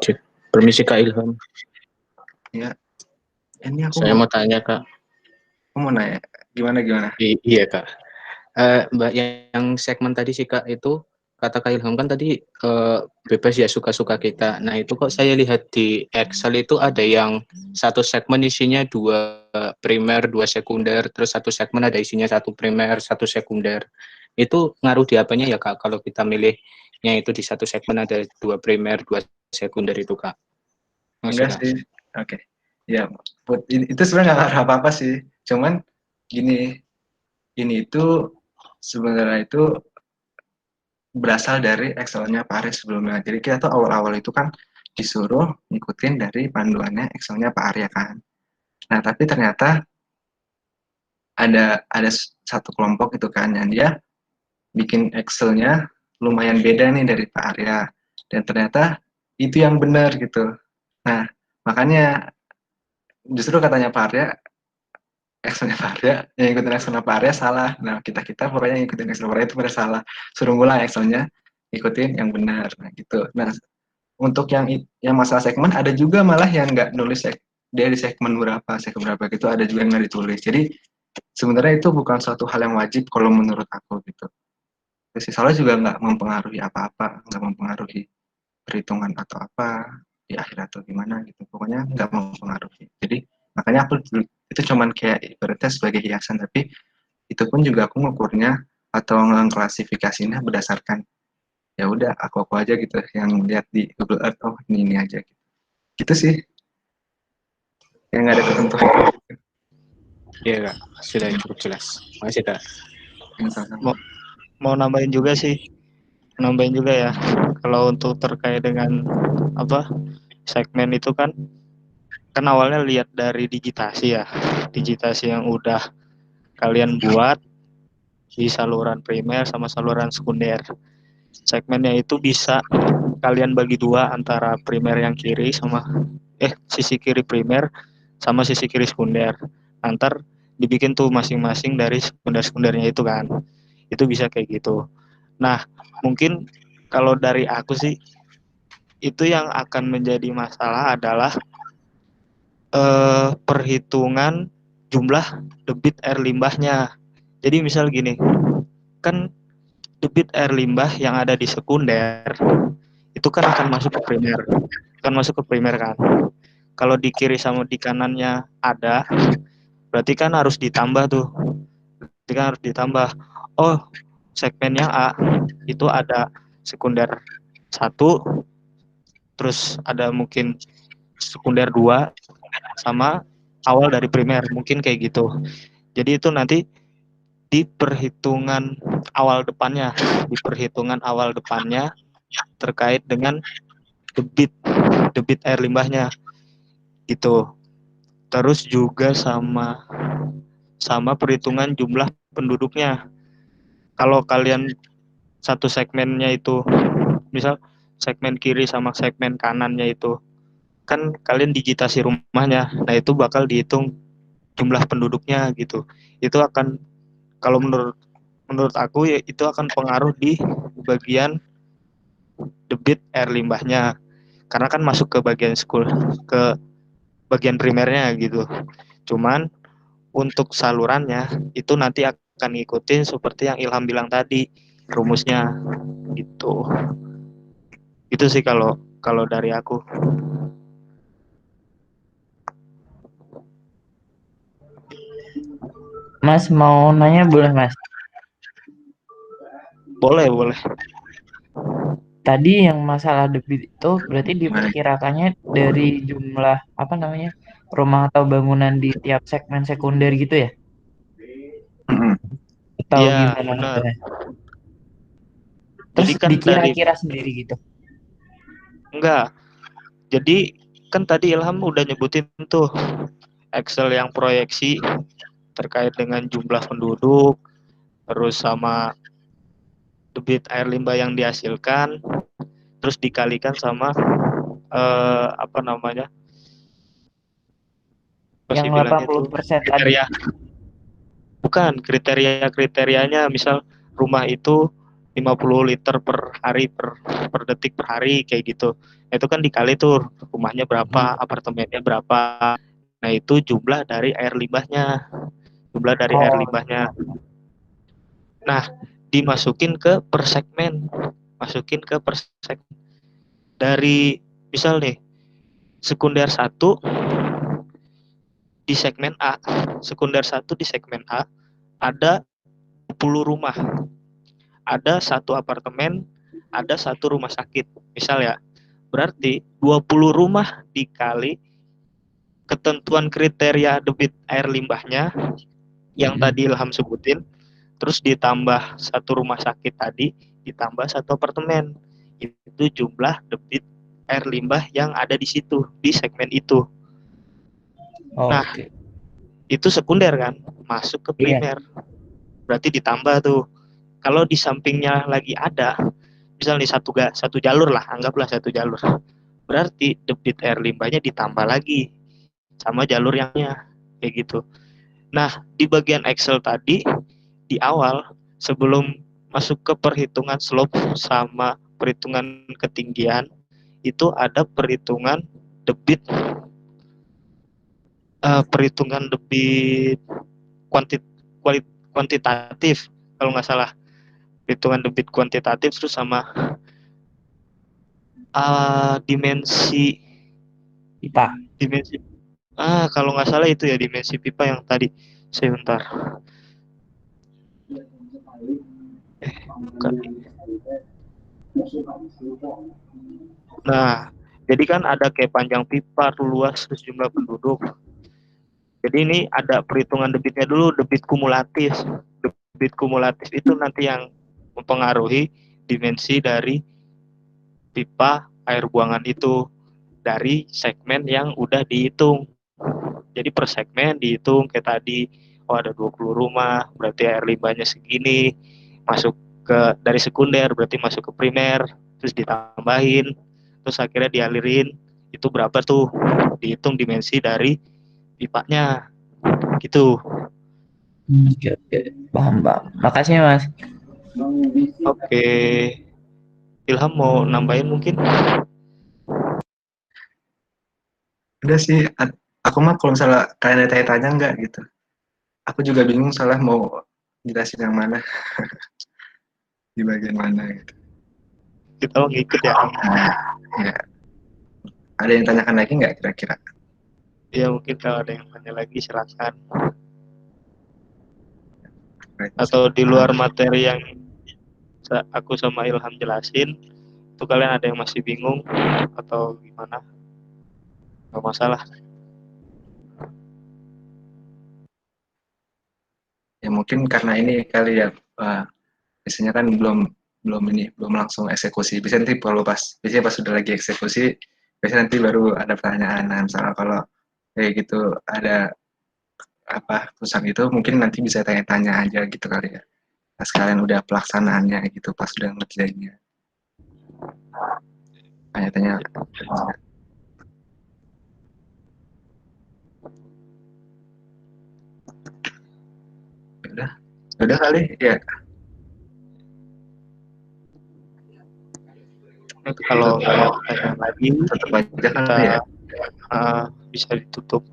Cek. Permisi Kak Ilham. Ya, ini aku Saya mau tanya Kak. mau nanya, gimana? Iya Kak. Mbak yang segmen tadi sih Kak, itu kata Kak Ilham kan tadi bebas ya suka-suka kita. Nah itu kok saya lihat di Excel itu ada yang satu segmen isinya 2 primer, 2 sekunder, terus satu segmen ada isinya 1 primer, 1 sekunder. Itu ngaruh di apanya ya Kak, kalau kita milihnya itu di satu segmen ada 2 primer, 2 sekunder itu Kak? Enggak sih. Oke. Ya, itu sebenarnya nggak apa-apa sih. Cuman gini, ini itu sebenarnya itu berasal dari Excel-nya Pak Arya sebelumnya. Jadi kita tuh awal-awal itu kan disuruh ngikutin dari panduannya Excel-nya Pak Arya kan. Nah, tapi ternyata ada satu kelompok itu kan yang dia bikin Excel-nya lumayan beda nih dari Pak Arya. Dan ternyata itu yang benar gitu. Nah, makanya justru katanya Pak Arya, Excel-nya Pak Arya, yang ikutin Excel-nya Pak Arya salah. Nah, kita pokoknya yang ikutin Excel Pak Arya itu pada salah. Suruh ngulang Excel-nya, ikutin yang benar. Nah, gitu. Nah, untuk yang masalah segmen, ada juga malah yang nggak nulis dia di segmen berapa gitu, ada juga yang nggak ditulis. Jadi, sebenarnya itu bukan suatu hal yang wajib kalau menurut aku gitu. Soalnya juga nggak mempengaruhi apa-apa, nggak mempengaruhi perhitungan atau apa di akhir atau gimana gitu, pokoknya nggak mempengaruhi. Jadi makanya aku itu cuman kayak ibaratnya sebagai hiasan, tapi itu pun juga aku ngukurnya atau ngeklasifikasinya berdasarkan ya udah aku aja gitu yang lihat di Google Earth, oh ini aja gitu sih, yang nggak ada ketentuan. Iya Kak, sudah cukup jelas. Makasih Kak. Mau nambahin juga ya, kalau untuk terkait dengan segmen itu kan awalnya lihat dari digitasi yang udah kalian buat di saluran primer sama saluran sekunder. Segmennya itu bisa kalian bagi 2 antara primer yang kiri sama sisi kiri primer sama sisi kiri sekunder. Antar dibikin tuh masing-masing dari sekunder-sekundernya itu kan. Itu bisa kayak gitu. Nah, mungkin kalau dari aku sih itu yang akan menjadi masalah adalah perhitungan jumlah debit air limbahnya. Jadi misal gini, kan debit air limbah yang ada di sekunder itu kan akan masuk ke primer kan. Kalau di kiri sama di kanannya ada, berarti kan harus ditambah tuh. Oh, segmen yang A itu ada sekunder 1, terus ada mungkin sekunder 2 sama awal dari primer, mungkin kayak gitu. Jadi itu nanti di perhitungan awal depannya terkait dengan debit air limbahnya gitu. Terus juga sama perhitungan jumlah penduduknya. Kalau kalian satu segmennya itu misal segmen kiri sama segmen kanannya itu kan kalian digitasi rumahnya, nah itu bakal dihitung jumlah penduduknya gitu. Itu akan, kalau menurut aku ya, itu akan pengaruh di bagian debit air limbahnya, karena kan masuk ke bagian primernya gitu. Cuman untuk salurannya itu nanti akan ngikutin seperti yang Ilham bilang tadi, rumusnya gitu. Itu sih kalau dari aku. Mas mau nanya boleh Mas? Boleh. Tadi yang masalah debit itu berarti diperkirakannya dari jumlah rumah atau bangunan di tiap segmen sekunder gitu ya? Atau ya, gimana? Benar. Terus Jadi kan dikira-kira sendiri gitu? Enggak. Jadi kan tadi Ilham udah nyebutin tuh Excel yang proyeksi terkait dengan jumlah penduduk, terus sama debit air limbah yang dihasilkan, terus dikalikan sama yang 80% tadi. Bukan, kriterianya misal rumah itu 50 liter per hari per detik per hari kayak gitu. Nah, itu kan dikali tuh rumahnya berapa, apartemennya berapa. Nah, itu jumlah dari air limbahnya. Jumlah dari air limbahnya. Nah, dimasukin ke per segmen. Masukin ke per segmen. Dari misal nih, sekunder 1 di segmen A. Sekunder 1 di segmen A ada 10 rumah. Ada 1 apartemen, ada 1 rumah sakit. Misal ya. Berarti 20 rumah dikali ketentuan kriteria debit air limbahnya yang tadi Ilham sebutin, terus ditambah 1 rumah sakit tadi, ditambah 1 apartemen. Itu jumlah debit air limbah yang ada di situ, di segmen itu. Nah, itu sekunder kan, masuk ke primer. Berarti ditambah tuh. Kalau di sampingnya lagi ada, misal nih satu jalur lah, anggaplah 1 jalur. Berarti debit air limbahnya ditambah lagi sama jalur yangnya, kayak gitu. Nah, di bagian Excel tadi, di awal, sebelum masuk ke perhitungan slope sama perhitungan ketinggian, itu ada perhitungan debit kuantitatif, kalau nggak salah. Perhitungan debit kuantitatif terus sama dimensi pipa. Kalau nggak salah itu ya dimensi pipa yang tadi. Sebentar. Nah, jadi kan ada kayak panjang pipa, luas, terus jumlah penduduk. Jadi ini ada perhitungan debitnya dulu, debit kumulatif. Debit kumulatif itu nanti yang mempengaruhi dimensi dari pipa air buangan itu dari segmen yang udah dihitung. Jadi per segmen dihitung kayak tadi, ada 20 rumah, berarti air limbahnya segini, masuk ke dari sekunder, berarti masuk ke primer, terus ditambahin, terus akhirnya dialirin, itu berapa tuh, dihitung dimensi dari pipanya, gitu. Oke, paham. Makasih Mas. Oke. Ilham mau nambahin mungkin? Udah sih, aku mah kalau misalnya kalian ada tanya-tanya enggak gitu. Aku juga bingung salah mau jelasin yang mana. Di bagian mana gitu. Kita mau ngikut ya. Ya. Ada yang tanyakan lagi nggak kira-kira? Ya mungkin kalau ada yang tanya lagi silakan. Atau di luar materi yang aku sama Ilham jelasin, itu kalian ada yang masih bingung atau gimana? Nggak masalah. Ya mungkin karena ini kali ya, biasanya kan belum langsung eksekusi. Biasanya nanti biasanya pas sudah lagi eksekusi, biasanya nanti baru ada pertanyaan. Nah, misalnya kalau kayak gitu ada perusahaan itu, mungkin nanti bisa tanya-tanya aja gitu kali ya. Pas kalian udah pelaksanaannya gitu, pas udah ngerjainnya. Tanya-tanya. Udah kali ya. Kalau nggak ada lagi, tetap aja kan ya. Bisa ditutup.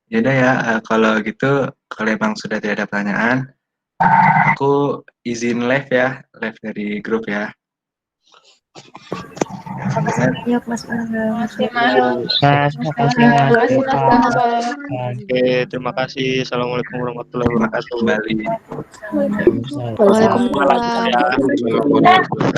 Yaudah ya, kalau gitu, kalau emang sudah tidak ada pertanyaan, aku izin live ya, live dari grup ya. Makasih banyak Mas Makasih Mas. Oke, terima kasih. Assalamualaikum warahmatullahi wabarakatuh. Kembali. Waalaikumsalam. Waalaikumsalam.